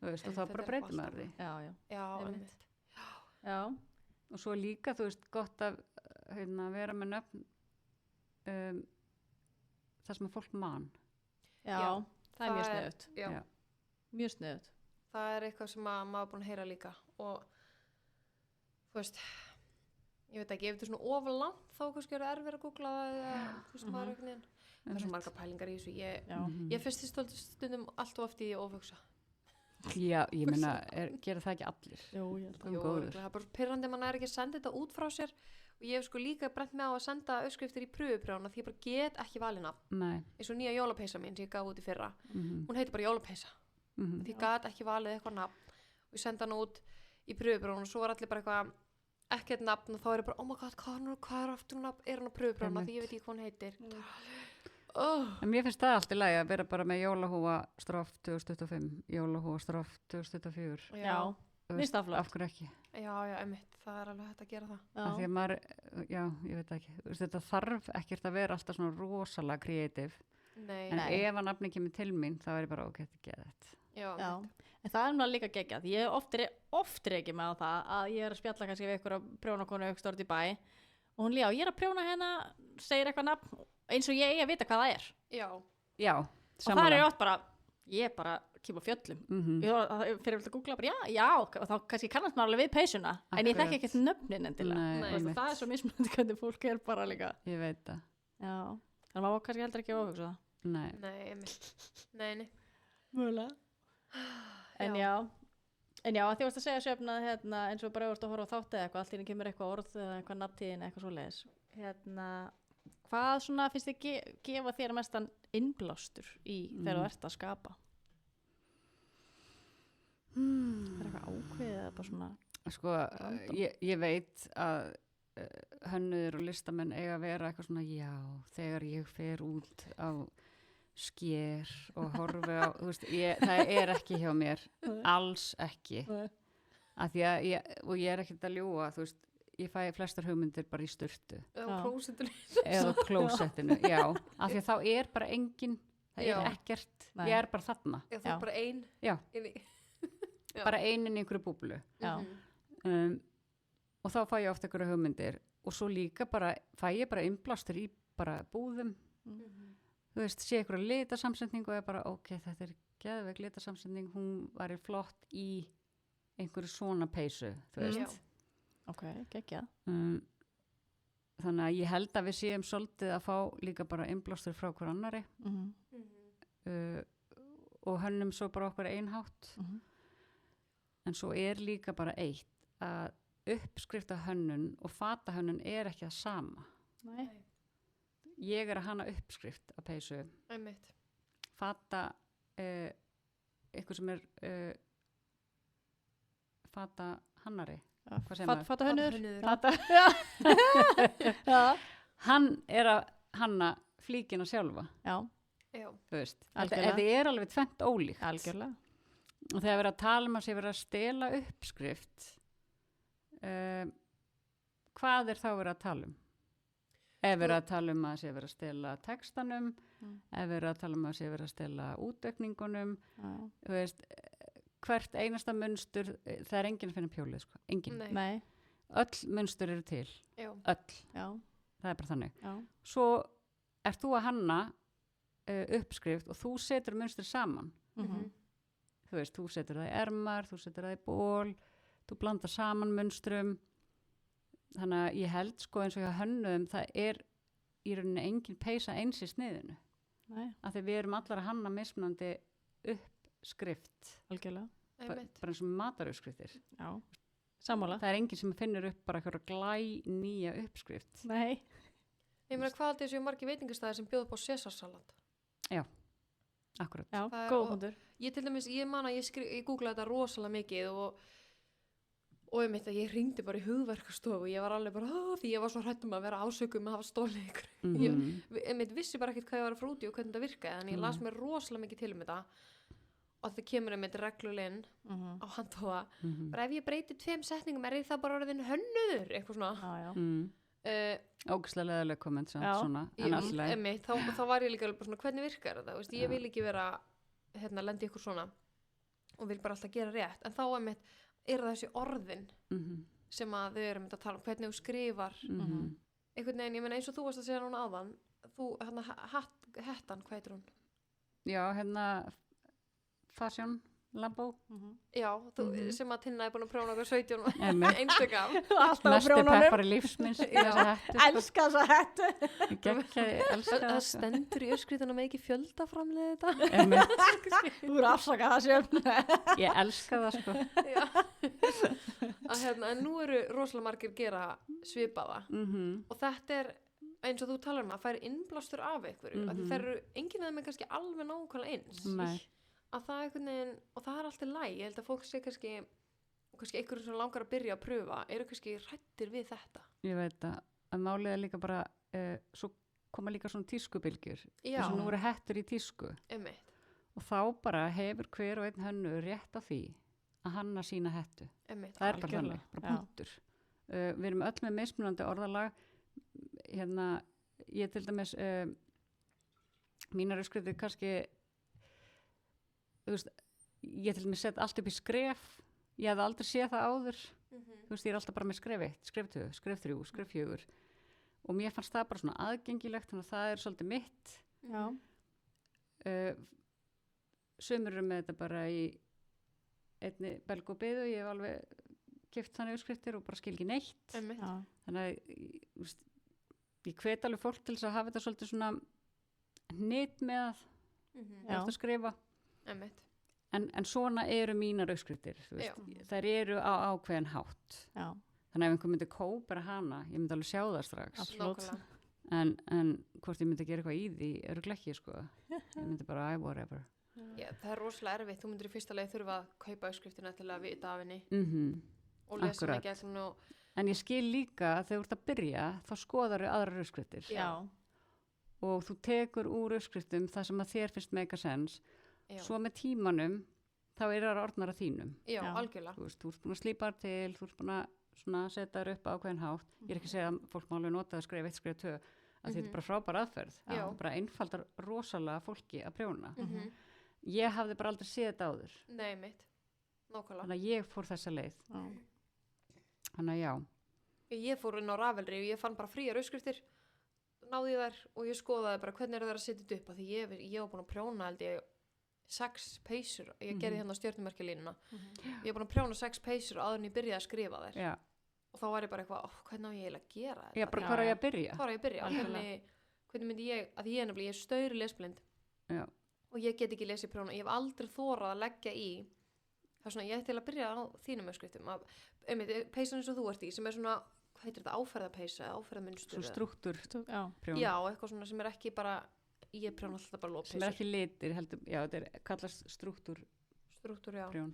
Þú veist, og Einmitt, þá þetta bara er breytir eitthvað maður því. Já. Já, Einmitt. einmitt. Já. Og svo líka, þú veist, gott að vera með nöfn það sem að fólk man. Já. Það er mjög sniðugt. Já. Mjög sniðugt. Það er eitthvað sem að maður er búin að heyra líka og þú veist, ég veit ekki, ef þetta er svona ofalangt þá kannski eru erfið að googla það eða þú veist maður einhvern veginn. Það er svo margar pælingar í þessu. Ég fyrst í stundum allt og oft í ofhugsa. Já, ég meina, gera það ekki allir. Jú, ég held að. Jú, góður. það er bara pirrandi að mann er ekki að senda þetta út frá sér og ég hef sko líka brent mig á að senda uppskriftir í pröfuprjóna því ég bara get ekki valið nafn. Nei. Eins og nýja jólapeysa mín sem ég gaf út í fyrra. Mhm. Hún heitir bara jólapeysa. Því ég gat ekki valið eitthvað nafn og ég senda hann út í pröfuprjóna og svo var allir bara eitthvað ekkert nafn og þá er ég bara, oh my god, hvað er aftur nafn, er hann á pröfuprjóna því ég veit ekki hvað hún heitir. En mér finnst það allt í lagi að vera bara með jólahúfa strof 2025, jólahúfa strof 2024. Já. Þú Mér veist, finnst það flott. af hverju ekki? Já, einmitt, það er alveg hægt að gera það. Af því að maður, já, ég veit ekki, þú veist, þetta þarf ekkert að vera alltaf svona rosalega kreatív. Nei. En ef að nafni kemur til mín, þá er ég bara, ok, þetta er geðvægt. Já, Já. einmitt. En það er náttúrulega líka geggjað. Ég oft er ekki með á það að ég er að spjalla kannski við ykkur að prjónakonu ykkur stort í bæ og hún líka, ég er að prjóna hérna, segir eitthvað nafn eins og ég eigi að vita hvað það er. Já. Já, Og það er oft bara, ég bara kemur fjöllum. Ég fyrir að googla bara, já, og þá kannski kannast maður alveg við peysuna, en ég þekki ekkert nöfnin endilega. Nei, Þú veist, það er svo mismunandi hvernig fólk er bara líka. Ég veit það. Já, þannig að maður kannski heldur ekki að ofhugsa það. Nei. Nei, einmitt. Nei. Mögulega. En já, að því varst að segja Sjöfn að eins og bara varst að horfa á þátt eða eitthvað, allt í einu kemur eitthvað orð eða eitthvað nafntíðin eitthvað svoleiðis. Hvað svona finnst þið gefa þér mestan innblástur í þegar þú ert að skapa? Það er eitthvað ákveðið eða bara svona Sko, ég veit að hönnuðir og listamenn eiga að vera eitthvað svona, já, þegar ég fer út á sker og horfi á, þú veist, það er ekki hjá mér, alls ekki. Af því að ég er ekkert að ljúga, þú veist, ég fæ flestar hugmyndir bara í sturtu. Eða klósettinu. Eða klósettinu, já. Af því að þá er bara engin, það er ekkert, ég er bara þarna. Já, þú er bara ein. Já. Inni. Bara ein inn í einhverju búblu. Já. Og þá fæ ég oft einhverju hugmyndir og svo líka bara fæ ég bara innblástur í bara búðum. Þú veist, sé einhverju litasamsetning og ég bara, ok, þetta er geðveik litasamsetning, hún væri flott í einhverju svona peysu, þú veist. Já. Ok, geggjað. Þannig að ég held að við séum svolítið að fá líka bara innblástur frá hver annari og hönnum svo bara okkur einhátt. En svo líka bara eitt að uppskrifta hönnun og fata hönnun ekki það sama. Nei. Ég að hanna uppskrift að peysu. Einmitt. Fata eitthvað sem fata hannari. Hvað segir maður? Fata hönnur. Fata. Já. Hann að hanna flíkina sjálfa. Já. Já. Þú veist. Algjörlega. Þetta alveg tvennt ólíkt. Algjörlega. Og þegar verið að tala að sé verið að stela uppskrift, hvað þá verið að tala um? Ef verið að tala að sé verið að stela textanum, ef verið að tala að sé verið að stela útaukningunum, þú veist, hvert einasta munstur, það enginn að finna pjólið, sko, enginn. Nei. Öll munstur eru til, Já. öll, Já. það bara þannig. Já. Svo þú að hanna uppskrift og þú setur munstur saman. Þú veist, þú setur það í ermar, þú setur það í ból, þú blandar saman munstrum. Þannig að ég held sko eins og hjá hönnuðum, það í rauninni engin peysa eins í sniðinu. Nei. Af því við erum allar að hanna mismunandi uppskrift. Algjörlega. Bara eins og mataruppskriftir. Já. Sammála. Það engin sem finnur upp bara eitthvað nýja uppskrift. Nei. Ég meina hvað haldið þessu margir veitingastæðir sem bjóða upp á Cæsarsalat? Já, akkurat. Já, Það góð punktur. Ég til dæmis, ég man að ég googlaði þetta rosalega mikið og ég myndi að ég hringdi bara í hugverkastofu og ég var alveg bara, því ég var svo hrædd að vera ásökuð með að hafa stólið ykkur. Ég vissi bara ekkert hvað ég var að fara út í og hvernig þetta virkaði, en ég las mér rosalega mikið til þetta og það kemur regluleginn á handtóða. Bara ef ég breyti 2 setningum, ég það bara orðin hönnuður, eitthvað svona. Ógeðslega leðileg komment svona, en alltaf. Þá var ég líka alveg svona, hvernig virkar þetta? Veist, ég vil ekki vera, lendi ykkur svona og vil bara alltaf gera rétt, en þá þessi orðin sem að þau eru að tala um, hvernig þú skrifar einhvern veginn, ég meina eins og þú varst að segja núna áðan, þú, hettan, hvað heitir hún? Já, Fashion Lambo. Já, þú, sem að Tinna búin að prjóna okkur 17 einstakam. Mestu peppar í lífsminns. Elska þessa hettu. Það stendur í öskriðuna með ekki fjöldaframlega þetta. Þú eru afsakað það sem. Ég elska það, sko. En nú eru rosalega margir gera svipaða og þetta eins og þú talar að færi innblástur af einhverju, að það eru enginn af þeim kannski alveg nákvæmlega eins. Nei. Að það einhvern veginn, og það alltaf læg, ég held að fólk sé kannski einhverjum sem langar að byrja að pröfa, eru kannski hrættir við þetta. Ég veit að málið líka bara, svo koma líka svona tískubylgjur, þess að nú eru hettur í tísku. Einmitt. Og þá bara hefur hver og einn hönnu rétt á því að hanna sína hettu. Einmitt. Það bara þannig, bara punktur. Við erum öll með mismunandi orðalag, ég til dæmis, mínar uppskriftir kannski, þú veist, ég til dæmis sett allt upp í skref, ég hafði aldrei séð það áður, þú veist, ég alltaf bara með skref 1, skref 2, skref 3, skref 4 og mér fannst það bara svona aðgengilegt, þannig að það svolítið mitt. Já. Sumir eru með þetta bara í einni belgu og biðu, ég hef alveg keypt þannig uppskriftir og bara skil ekki neitt. Einmitt. Þannig að ég hvet alveg fólk til þess að hafa þetta svolítið svona hnit með að skrifa. Einmitt. En svona eru mínar uppskriftir, þær eru á ákveðin hátt. Já. Þannig að ef einhver myndi kópera hana, ég myndi alveg sjá það strax. Absolutt. En hvort ég myndi gera eitthvað í því, örugglega ekki, sko. Ég myndi bara, whatever. Já, það rosalega erfitt, þú myndir í fyrsta leið þurfa að kaupa uppskriftina til að vita af henni og lesa hana ekki allum og... En ég skil líka að þegar þú ert að byrja, þá skoðar þau aðrar uppskriftir. Já. Og þú tekur úr uppskriftum það sem að þér finnst make a sense. Svo með tímanum þá það orðnar að þínum. Já, algjörlega. Þú ert búin að slípa til, þú ert búin að setja þér upp á ákveðin hátt. Ég ekki að segja að fólk má alveg nota að skrifa 1, skrifa 2, að þetta bara frábær aðferð. Bara einfaldar rosalega fólki að prjóna. Ég hafði bara aldrei séð þetta áður. Nei, mitt. Nákvæmlega. Þannig að ég fór þessa leið. Þannig að já. Ég fór inn á Ravelry og ég fann bara fríar uppskriftir, náði þær og ég skoðaði bara hvernig það að setja þetta upp, af því ég var búin að prjóna held ég 6 peysur, ég gerði hérna stjörnumerkjalínuna ég er búin að prjóna 6 peysur áður en ég byrjaði að skrifa þær Já. og þá var ég bara eitthvað, hvernig á ég eiginlega að gera þetta Já, bara hvað er ég að byrja? hvað er ég að byrja, hvernig myndi ég að ég er stauri lesblind Já. og ég get ekki lesið prjóna, ég hef aldrei þorað að leggja í það er svona, ég ætti til að byrja á þínum uppskriftum peysan eins og þú ert í sem er svona, hvað heitir þetta, áferðapeysa áferðamunstur Svo strúktúr prjón já, eitthvað svona sem er ekki bara ég prjóna alltaf bara lópeysur sem er ekki litir heldur, já, þetta er kallast strúktúr já, prjón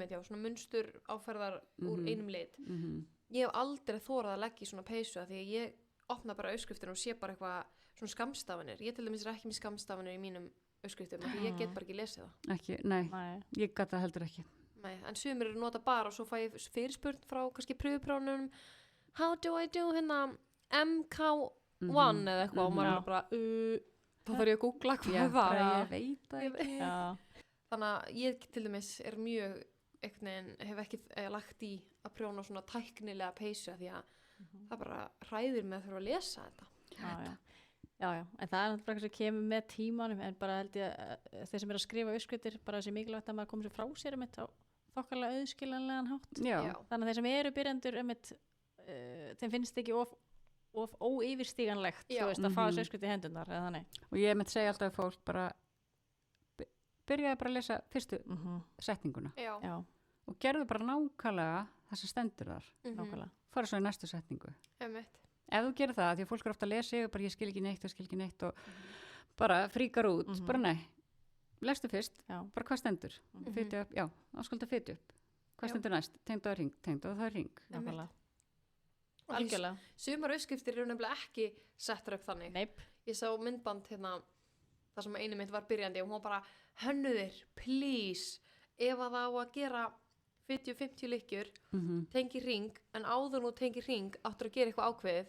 já, svona munstur áferðar úr einum lit Mhm. ég hef aldrei þorað að leggja í svona peysu af því að ég opna bara uppskriftin og sé bara eitthvað svona skammstafanir, ég til dæmis er ekki með skammstafanir í mínum uppskriftum af því ég get bara ekki lesið það Ekki, nei, ég gat það heldur ekki nei, en sumir eru nota bara og svo fæ ég fyrirspurn frá kannski pröfuprónum how do I do hérna MK1 eða eitthvað og maður er bara þá þarf ég að googla hvað Já, það bara ég veit það ekki þannig að ég til dæmis er mjög einhvern veginn, hef ekki lagt í að prjóna svona tæknilega peysu því að það bara hræðir mig að þurfa að lesa þetta Já, en það er náttúrulega eitthvað sem kemur með tímanum en bara held ég að þeir sem eru að skrifa uppskriftir bara þessi mikilvægt að maður komur sér frá sér um þetta á þokkarlega auðskiljanlegan hátt Já. þannig að þeir sem eru byrjandur þeim finnst ekki of óyfirstíganlegt þú veist að fá þessu uppskrift í hendunar eða þannig og ég mitt segja alltaf að fólk bara byrjaði bara að lesa fyrstu setninguna Já. og gerðu bara nákvæmlega það sem stendur þar nákvæmlega fara svo í næstu setningu Einmitt. ef þú gerir það, því að fólk er ofta að lesa yfir bara ég skil ekki neitt og bara fríkar út, bara nei lestu fyrst, bara hvað stendur fytu upp, já, áskulda fytu upp hvað stendur næst, tengdu að ring, tengdu að það er ring nákvæmlega algjörlega sumar uppskriftir eru nefnilega ekki settar upp þannig ég sá myndband hérna þar sem einu mynd var byrjandi og hún var bara hönnuðir, please ef að það á að gera 40-50 lykkjur tengi ring, en áður nú tengi ring áttur að gera eitthvað ákveðið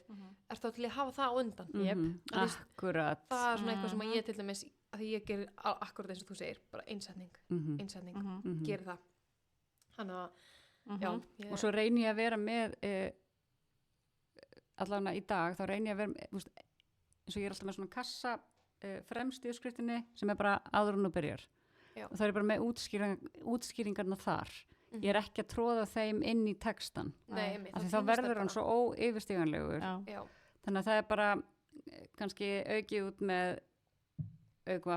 ertu til að hafa það á undan akkurat það er svona eitthvað sem að ég til dæmis að því ég gerir akkurat eins og þú segir bara einsetning, gerir það þannig að já, og svo reyni ég að vera með allavega í dag þá reyni ég að vera eins og ég er alltaf með svona kassa fremst í uppskriftinni sem er bara áður hún og byrjar og það er bara með útskýringarna þar ég er ekki að tróða þeim inn í textan af því þá verður hann svo óyfirstíganlegur þannig að það er bara kannski aukið út með auk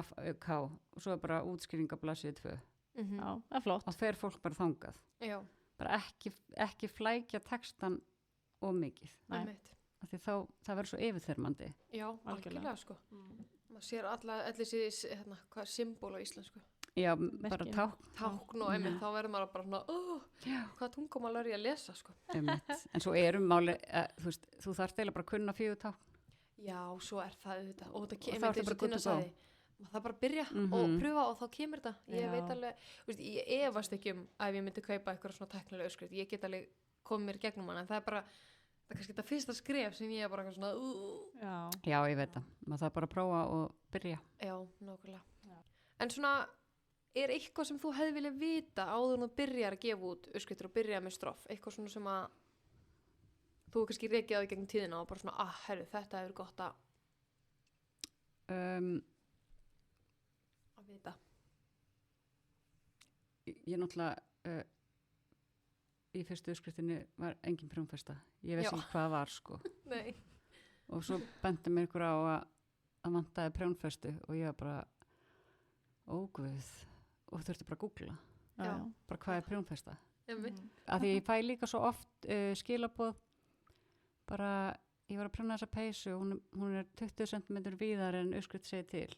K og svo er bara útskýringablasið 2 það er flott og fer fólk bara þangað bara ekki flækja textan of mikið af því þá það verður svo yfirþyrmandi já, algjörlega sko maður sér allir þessi hvað symbol á íslensku já, bara tákn og einmitt þá verður maður bara svona hvað tungumál er ég að lesa sko en svo máli þú þarft eiginlega bara að kunna 4 tákn já, svo er það auðvitað og þetta kemur eins og Tinna sagði það bara að byrja og pröfa og þá kemur þetta ég veit alveg, ég efast ekki ef ég myndi kaupa eitthvað svona tæknilega uppskrift ég get alveg komið mér gegnum hana en það er bara það er kannski þetta fyrsta skref sem ég er bara svona já, ég veit það maður þarf bara að prófa og byrja já, nákvæmlega en svona, er eitthvað sem þú hefði viljað vita áður en þú byrjar að gefa út uppskriftir og byrja með stroff, eitthvað svona sem að þú kannski rekið á í gegnum tíðina og bara svona, herru, þetta hefur gott að vita ég náttúrulega í fyrstu uppskriftinni var engin prjónfesta ég veist ekki hvað það var sko nei og svo benti mér ykkur á að vantaði prjónfestu og ég var bara óguð og þurfti bara að googla bara hvað er prjónfesta af því ég fæ líka svo oft skilaboð bara ég var að prjóna þessa peysu hún er 20 cm víðar en uppskrift segir til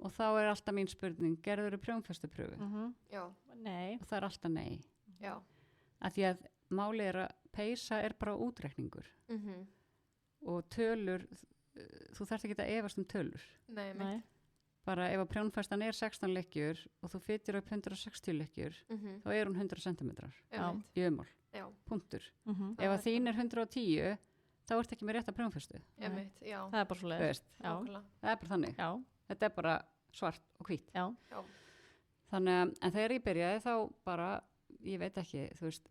og þá er alltaf mín spurning gerður þú prjónfestupröfu nei og það er alltaf nei já af því að máli er að peysa er bara útreikningur og tölur þú þarft ekki að efast tölur nei. bara ef að prjónfestan er 16 lykkjur og þú fytir upp 160 lykkjur þá er hún 100 cm í umál, punktur ef að þín er 110 þá ert ekki með rétta prjónfestu það er bara svo leiðist það er bara þannig þetta er bara svart og hvít þannig að en þegar ég byrjaði þá bara ég veit ekki, þú veist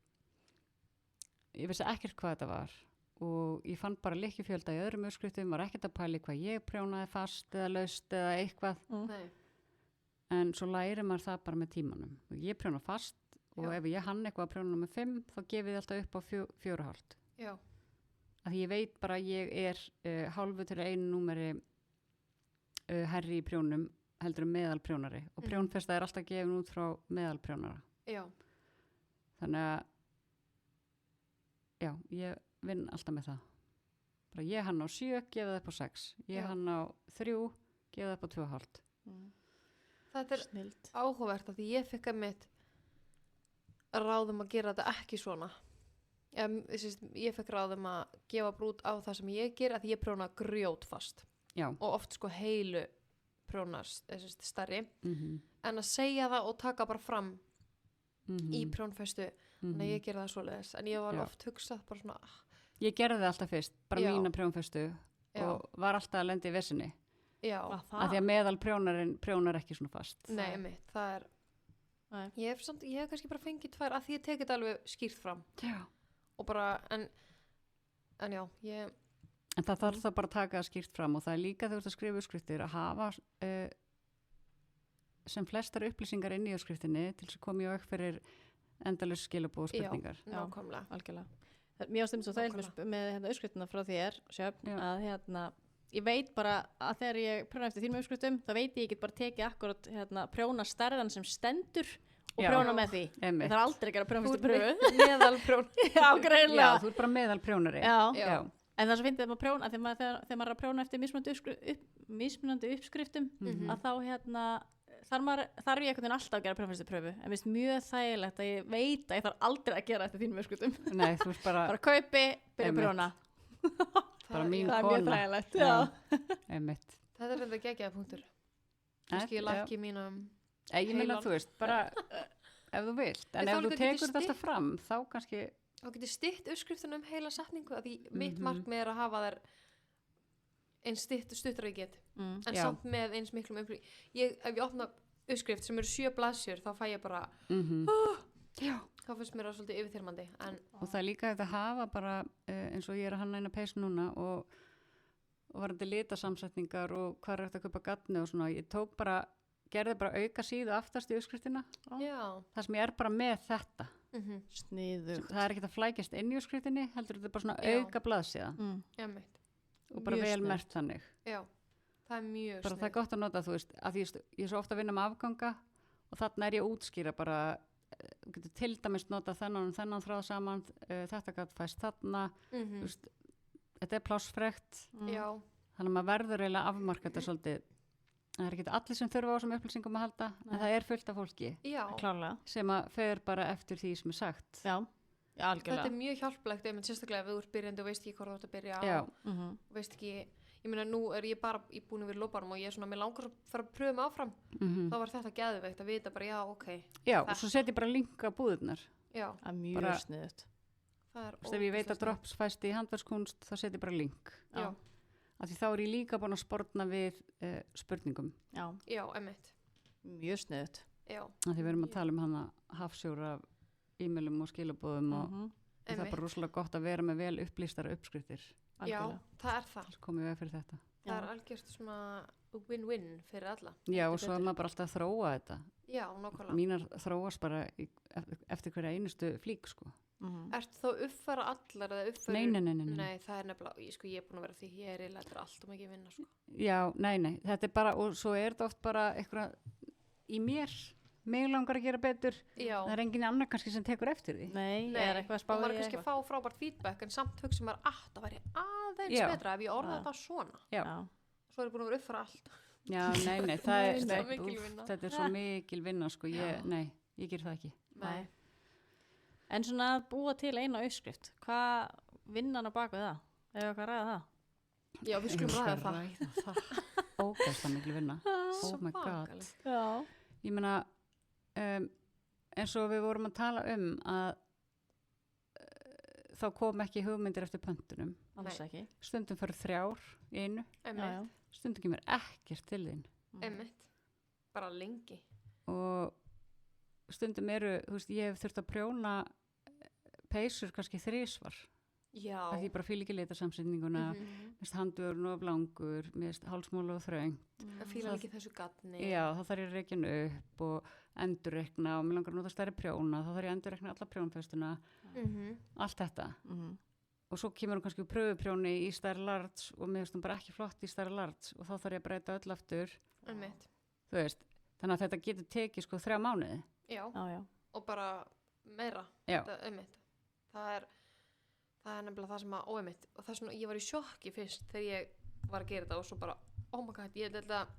ég vissi ekkert hvað þetta var og ég fann bara lykkjufjölda í öðrum uppskriftum, var ekkert að pæli hvað ég prjónaði fast eða laust eða eitthvað en svo lærir maður það bara með tímanum. Ég prjóna fast og ef ég hann eitthvað að prjóna með 5 þá gefið ég alltaf upp á 4,5. Já. Af því ég veit bara að ég er hálfu til 1 númeri herri í prjónum heldur meðalprjónari og prjónfesta er alltaf gefin út frá meðalprjónara. Já. Þannig að já, ég vinn alltaf með það. Bara ég hann á 7, gefið upp á 6. Ég hann á 3, gefið upp á 2,5. Þetta er Snillt. áhugavert af því ég fikk að mitt ráðum að gera þetta ekki svona. Ég fikk ráðum að gefa brút á það sem ég ger að ég prjóna grjótfast Já. og oft sko heilu prjónar stærri Mm en að segja það og taka bara fram -hmm. í prjónfestu þannig að ég gera það svoleiðis en ég var oft hugsað bara svona Ég gerði það alltaf fyrst, bara Já. mína prjónfestu og var alltaf að lenda í vesinni já, Að af því að meðal prjónarinn prjónar ekki svona fast. nei mitt, það er Nei. ég hef kannski bara fengið 2 að því ég tekið þetta alveg skýrt fram Já. og bara, en já, En það þarf það bara að taka það skýrt fram og það er líka þegar þú ert að skrifa uppskriftir að hafa sem flestar upplýsingar inn í uppskriftinni til þess að koma í veg fyrir endalaus skilabóð spurningar. nákvæmlega Algjörlega. Mér ástæðum svo þægilega með uppskriftina frá þér, Sjöfn, Já. að ég veit bara að þegar ég prjóna eftir þínum uppskriftum, þá veit ég get bara tekið akkurat prjóna stærðan sem stendur og Já. prjóna með því. Einmitt. Það er aldrei að gera prjónfyrstu pröfu. meðalprjón Já, Já, greinlega. þú ert bara meðal prjónari. Já. Já. En það sem finnst þegar maður prjóna, þegar maður er að prjóna eftir mismunandi uppskriftum, að þá þarf ég einhvern veginn alltaf að gera prjónfyrstu pröfu. En mér finnst mjög þægilegt að ég veit að ég þarf aldrei að gera eftir þínum uppskriftum. Nei, þú ert bara, Bara kaupi, byrja að Einmitt. prjóna. bara mín Það er mjög kona. þægilegt. Já. Einmitt. þetta er þetta geggjaða punktur kannski ég lakki mínum Ég meina, heilan. þú veist, bara ef þú vilt. En En þá ef þú líka tekur getur þetta alltaf fram, þá kannski, þá getur stytt uppskriftunum heila setningu að því mitt Mhm. markmið er að hafa þær eins stuttur að ég get en Já. samt með eins miklum ef ég opna uppskrift sem eru 7 blaðsjur þá fæ ég bara, þá finnst mér það svolítið yfirþyrmandi en og það er líka þetta að hafa bara eins og ég er að hanna eina peysu núna og varandi litasamsetningar og hvað er þetta að kaupa gatni og svona, ég tók bara, gerði bara auka síðu aftast í uppskriftina, já, þar sem ég er bara með þetta. Sniðugt. Það er ekkert að flækjast inn í uppskriftinni, heldur þetta er bara svona Já. auka blaðsíða já mitt og bara Mjög vel snjallt. mert þannig. já, það er mjög Bara það er gott að nota, þú veist, að ég er svo ofta að vinna með afganga og þarna er ég að útskýra bara, þú getur til dæmis nota þennan þráð saman, þetta gætt fæst þarna, þú veist, þetta er plássfrekt, já, þannig að maður verður eiginlega að afmarka þetta svolítið. Það er ekki allir sem þurfa á þessum upplýsingum að halda, en það er fullt af fólki já Klárlega. sem að fer bara eftir því sem er sagt. Já, þetta algjörlega. er mjög hjálplegt einmitt sérstaklega ef þú ert byrjandi og veist ekki hvað þú ert að byrja á Já, og veist ekki, ég meina nú er ég bara búin að vera í lóparum og ég er svona, mér langar að fara að pröfa mig áfram þá var þetta geðveikt að vita bara, já, ok já, og svo setjum ég bara link á búðurnar. já, Það er mjög Bara- sniðugt. það er Þú veist, ef ég veit að ógeðslega drops fæst í handverkskunst, þá setjum ég bara link. sniðugt. já, Af því þá er ég líka búin að sportna við spurningum. Já, já, einmitt mjög sniðugt. já, Af því við erum að tala um hana hafsjóra af e-mailum og skilabóðum og það er einmitt bara rosalega gott að vera með vel upplýstara uppskriftir. já, Algjörlega. það er það, Svo komum við fyrir þetta. það er algjört svona win-win fyrir alla Já, og Heldur svo er betur. maður bara alltaf að þróa þetta. já, nákvæmlega Mínar þróast bara eftir hverja einustu flík, sko. Ert þá uppfæra allar eða uppfæra Nei. það er nefnilega, ég er búin að vera því ég er eiginlega þetta er allt og mikið vinna sko. Já, nei, þetta er bara, og svo er þetta oft bara eitthvað í mér. Mig langar að gera betur. já, Það er engin annar kannski sem tekur eftir því. Nei, nei, er eitthvað að og spá maður í er kannski að fá frábært feedback en samt hugsa maður það væri aðeins Já. betra ef ég orða Já. þetta svona Já. Já. svo er ég búin að vera uppfæra allt Já, nei, það Nei, er, það er úff, mikil vinna. þetta er svo mikil vinna, sko. Ég ger það ekki. Nei. En svona að búa til eina uppskrift, hvað vinnan á bak við það? Ef við eitthvað að ræða það? já, við skulum ræða það Ógæslega mikil vinna. Oh my god. Svakalegt. Já. Ég meina, eins og við vorum að tala um að þá kom ekki hugmyndir eftir pöntunum. Alls Nei. ekki. Stundum fyrir 3 í einu, einmitt, stundum kemur ekkert til þín. einmitt bara lengi Og stundum eru, þú veist, ég hef þurft að prjóna peysur kannski 3 svar Já. að ég bara fíl ekki litasamsetninguna, handurinn of langur, hálsmál of þröng. Það fílar ekki þessu gatni. Já, þá þarf ég að reikja hann upp og endurreikna og mér langar að nota stærri prjóna, þá þarf ég að endurreikna alla prjónfestuna, allt þetta. Og svo kemur hún kannski pröfuprjóni í stærri large og mér finnst hún bara ekki flott í stærri large og þá þarf ég að breyta öll aftur. Þú veist, þannig að þetta getur tekið sko 3 mánuði. Já, og bara meira. Já. Það er nefnilega það sem að óeinmitt og það er svona, ég var í sjokki fyrst þegar ég var að gera þetta og svo bara, oh my god, ég held að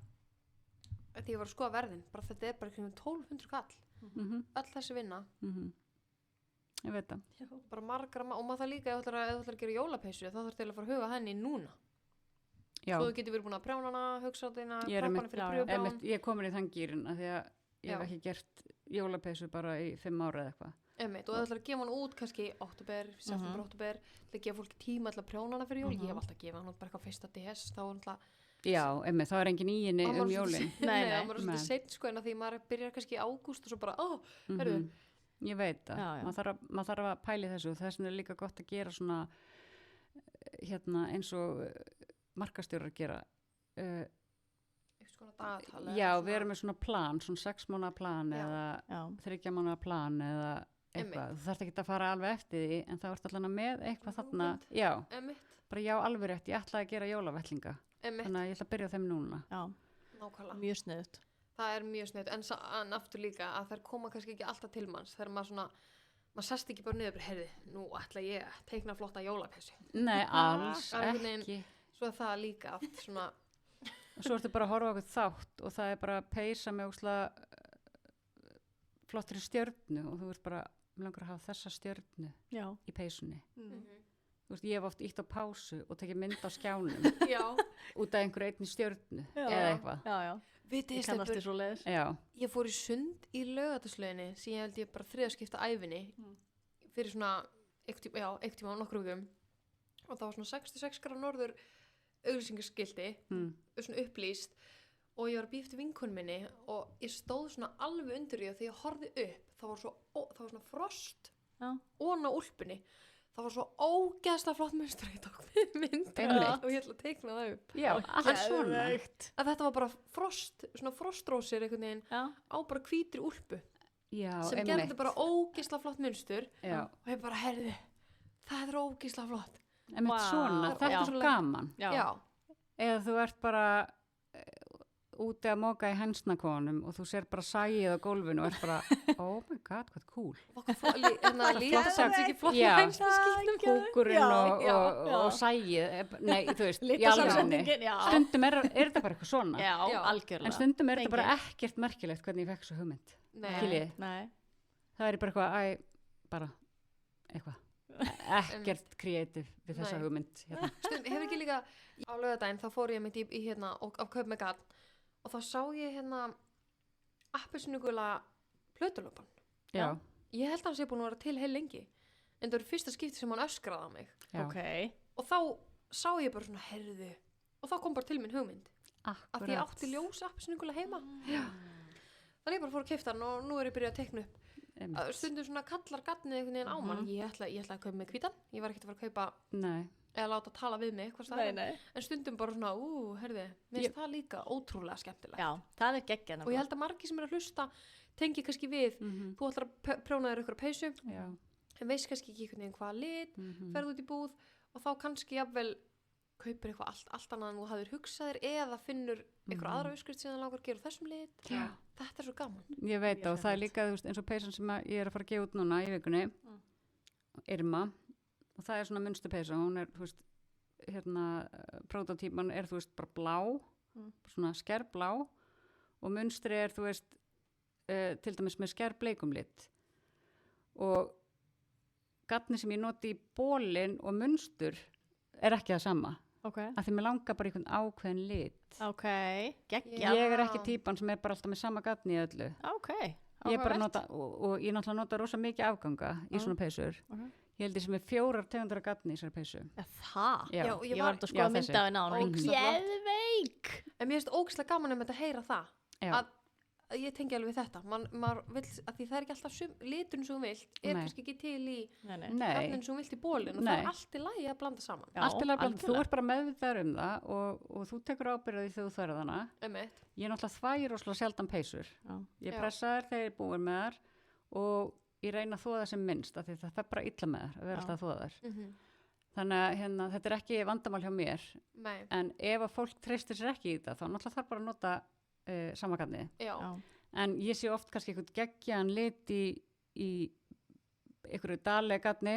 þegar ég var að skoða verðin, bara þetta er bara kring 1200 kall, öll þessi vinna. Ég veit það. Bara margra, og maður það líka ef þú ætlar að gera jólapeysu, þá þarf til að fara að huga henni núna. Já. Svo þú getur verið búin að prjóna hana, hugsa á þeina, preppa hana fyrir prjóðbjón. Ég er komin í þann gýrin að því að ég hef ekki gert jólapeysu bara í 5 ára eða eitthvað. Og þú ætlar að gefa hann út kannski í október, september, október, til að gefa fólki tíma til að prjóna hana fyrir jól. Ég hef alltaf að gefa hann út bara eitthvað 1. DS, þá er alltaf... Já, þá er engin í henni jólin. Nei, maður er svolítið seint sko, en að því maður byrjar kannski í ágúst og svo bara, herru. Ég veit það, maður þarf að pæli þessu og þess vegna er líka gott að gera svona, eins og markastjórar gera. Já, við erum með svona plan, svona 6 mánaða plan eða 3 mánaða plan eða eitthvað. Þú þarft ekki að fara alveg eftir því, en það vart allavega með eitthvað þarna. Já, bara alveg rétt, ég ætlaði að gera jólavettlinga. Þannig að ég ætla að byrja á þeim núna. Já, nákvæmlega. Mjög sniðugt. Það er mjög sniðugt, en aftur líka að þær koma kannski ekki alltaf til manns. Þegar maður sest ekki bara niður og heyrði, nú ætla ég að teikna flotta jólapeysu. Nei, alls ekki. Svo er það líka allt svona... Og svo ertu bara að horfa okkur þátt og það er bara peysa með óslega flottri stjörnu og þú ert bara, mér langar að hafa þessa stjörnu í peysunni. Þú veist, ég hef oft ítt á pásu og tekið mynd á skjánum út af einhverju einni stjörnu eða eitthvað. Ég kannast því svo leiðis. Ég fór í sund í Laugardalslauginni sem ég held ég bara 3. skipta ævinni fyrir svona einhvern tíma á nokkrum vikum og það var svona 66 gráður norður auglýsingaskilti svona upplýst og ég var að bíða eftir vinkonu minni og ég stóð svona alveg undir því og þegar ég horfði upp það var svona frost ofan á úlpunni. Það var svo ógeðslega flott munstur ég tók við myndina og ég ætla að teikna það upp. Já, alls svona. Að þetta var bara svona frostrósir einhvern veginn á bara hvítri úlpu. Já, sem gerði bara ógeðslega flott munstur og ég bara, herðu, það er ógeðslega flott. Svona, þetta er svo gaman. Já. Eða þú ert bara úti að móka í hensnakonum og þú sér bara sæið á gólfinu og ert bara, oh my god, hvað cool. Líka sem ekki flott í hensnaskiltum. Kúkurinn og sæið, nei, þú veist, í alvegni. Stundum er þetta bara eitthvað svona. Já, algjörlega. En stundum er þetta bara ekkert merkilegt hvernig ég fekk svo hugmynd. Nei. Það er bara eitthvað, ekkert kreatív við þessa hugmynd. Stundum, hefur ekki líka á laugardaginn, þá fór ég mitt í og á kaup með gat og þá sá ég appelsínugula plötulöpan. Já. Ég held að hann sé búin að vera til heil lengi en það eru fyrsta skipti sem hann öskraði á mig. Og þá sá ég bara svona herðu og þá kom bara til minn hugmynd að því ég átti ljós appelsínugula heima. Þannig ég bara fór að keypta hann og nú er ég byrjað að teikna upp. Stundum svona kallar gatnið einhvern veginn á mann. Ég ætla að kaupa mig hvítan. Ég var ekkert að fara að kaupa eða láta tala við mig en stundum bara svona, herði, mér finnst það líka ótrúlega skemmtilegt. Já, það er geggjað. Og ég held að margir sem er að hlusta tengi kannski við, þú ætlar að prjóna þér ykkur peysu, en veist kannski ekki einhvern veginn hvaða lit, ferð út í búð og þá kannski jafnvel kaupir eitthvað allt annað en þú hafðir hugsað þér eða finnur einhver aðra uppskrift sem það langar að gera þessum lit. Þetta er svo gaman. Ég veit og það er líka eins og peysan sem ég er að fara að gefa út núna í vikunni, Irma. Og það er svona munsturpeysa, hún er, þú veist, prototípan er, þú veist, bara blá, svona skærblá og munstri er, þú veist, til dæmis með skærbleikum lit. Og gatni sem ég noti í bólin og munstur er ekki það sama. Af því mér langar bara einhvern ákveðin lit. Geggjað. Ég er ekki típan sem er bara alltaf með sama gatni í öllu. Ég er bara að nota, og ég náttúrulega nota rosa mikið afganga í svona peysur. Ég held því sem er 4 tegundar af gatni í þessari peysu. Það? Já, ég var að skoða mynda við nána. Geðveik! En mér finnst ógeðslega gaman að heyra það. Að ég tengi alveg við þetta maður vill, að því það er ekki alltaf liturinn sem þú vilt er Nei. kannski ekki til í Nei, gafnin sem þú vilt í bólinn og það Nei. er allt í lagi að blanda saman Já, allt í lagi að blanda, þú algjörlega. ert bara meðvitaður það og þú tekur ábyrgði þegar þú þarf hana. Einmitt. Ég náttúrulega þvægir rosalega sjaldan peysur. Já. Ég Já. pressa þær þegar ég er búin með þær og ég reyna að þóða sem minnst af því það fer bara illa með þær að vera Já. alltaf að þóða þær. Mhm. Þannig að þetta er ekki vandamál hjá mér Nei. en ef að fólk treystir sér ekki í þetta þá náttúrulega þarf bara að nota samagarni. Já. En ég sé oft kannski einhvern geggjaðan lit í einhverju dalegarni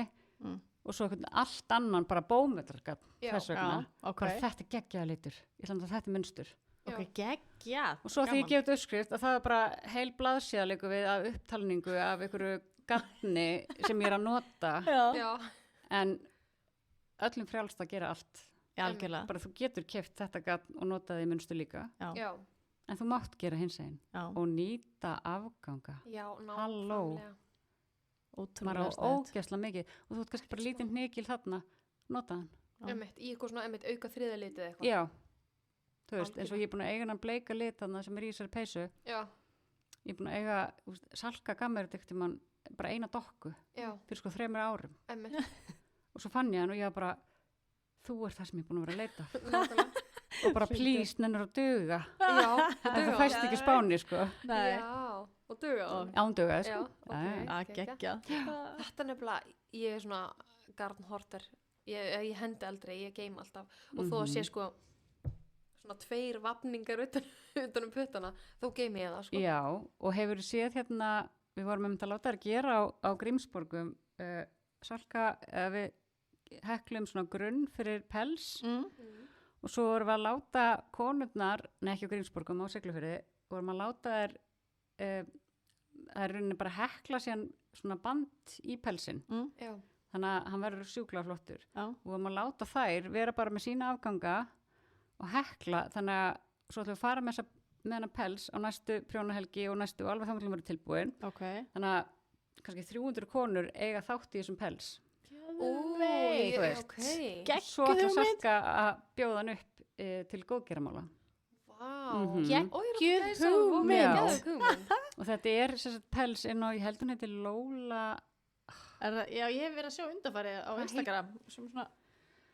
og svo einhvern allt annan bara bómetrargarn Já. þess vegna. ok, Bara þetta er geggjaða litur. Ég ætla að þetta er munstur. Já. ok, geggjað Og svo því ég gefið uppskrift að það er bara heil blaðsíða leikur við af upptalningu af einhverju garni sem ég er að nota já, en öllum frjálst að gera allt. algjörlega Bara þú getur keypt þetta garn og nota það í munstur líka Já. en þú mátt gera hins einn já, og nýta afganga. Já, Halló. nákvæmlega. Maður á ótrúlega snett ógeðslega mikið og þú ert kannski bara lítinn hnykil þarna, nota hann. Já. Einmitt, í eitthvað svona auka þriðalitið eitthvað Já, þú veist, eins og Algjörlega. ég er búin að eiga hann bleika lit þarna sem er í þessari peysu. Já. Ég er búin að eiga, Salka gaf mér þetta mann bara eina dokku Já. fyrir sko 3 árum Einmitt. og svo fann ég hann og ég var bara, þú ert það sem ég er búin að vera að leita Nákvæmlega. og bara please, nennur að duga. Já. Það fæst ekki Spáni, sko. Nei. Já. Og duga það. Ánduga, Já, sko. ok. að geggjað. geggjað Þetta er nefnilega, ég er svona garnhorter, ég hendi aldrei, ég geim alltaf og þó að sé sko svona 2 vafningar utan puttana, þó geimi ég það sko. Já, og hefur séð hérna, við vorum að láta þær gera á Grímsborgum, Salka, við heklum svona grunn fyrir pels og svo vorum við að láta konurnar, nei ekki á Grímsborgum, á Siglufirði, vorum að láta þær, það er rauninni bara hekla síðan svona band í pelsin. Já. Þannig að hann verður sjúklega flottur. Já. Og vorum að láta þær vera bara með sína afganga og hekla, þannig að svo ætlum við að fara með hennar pels á næstu prjónahelgi og næstu og alveg þannig að vera tilbúin. ok, Þannig að kannski 300 konur eiga þátt í þessum pels. Geðveikt. þú veist. Ok. Svo ætlum Geggjuð hugmynd. Salka að bjóða hann upp til góðgeramála. Vá. Mhm. Geggjuð Já. hugmynd. Og þetta er sem sagt pels inn á, ég held hún heitir Lola, Já, ég hef verið að sjá undanfæri á Instagram sem svona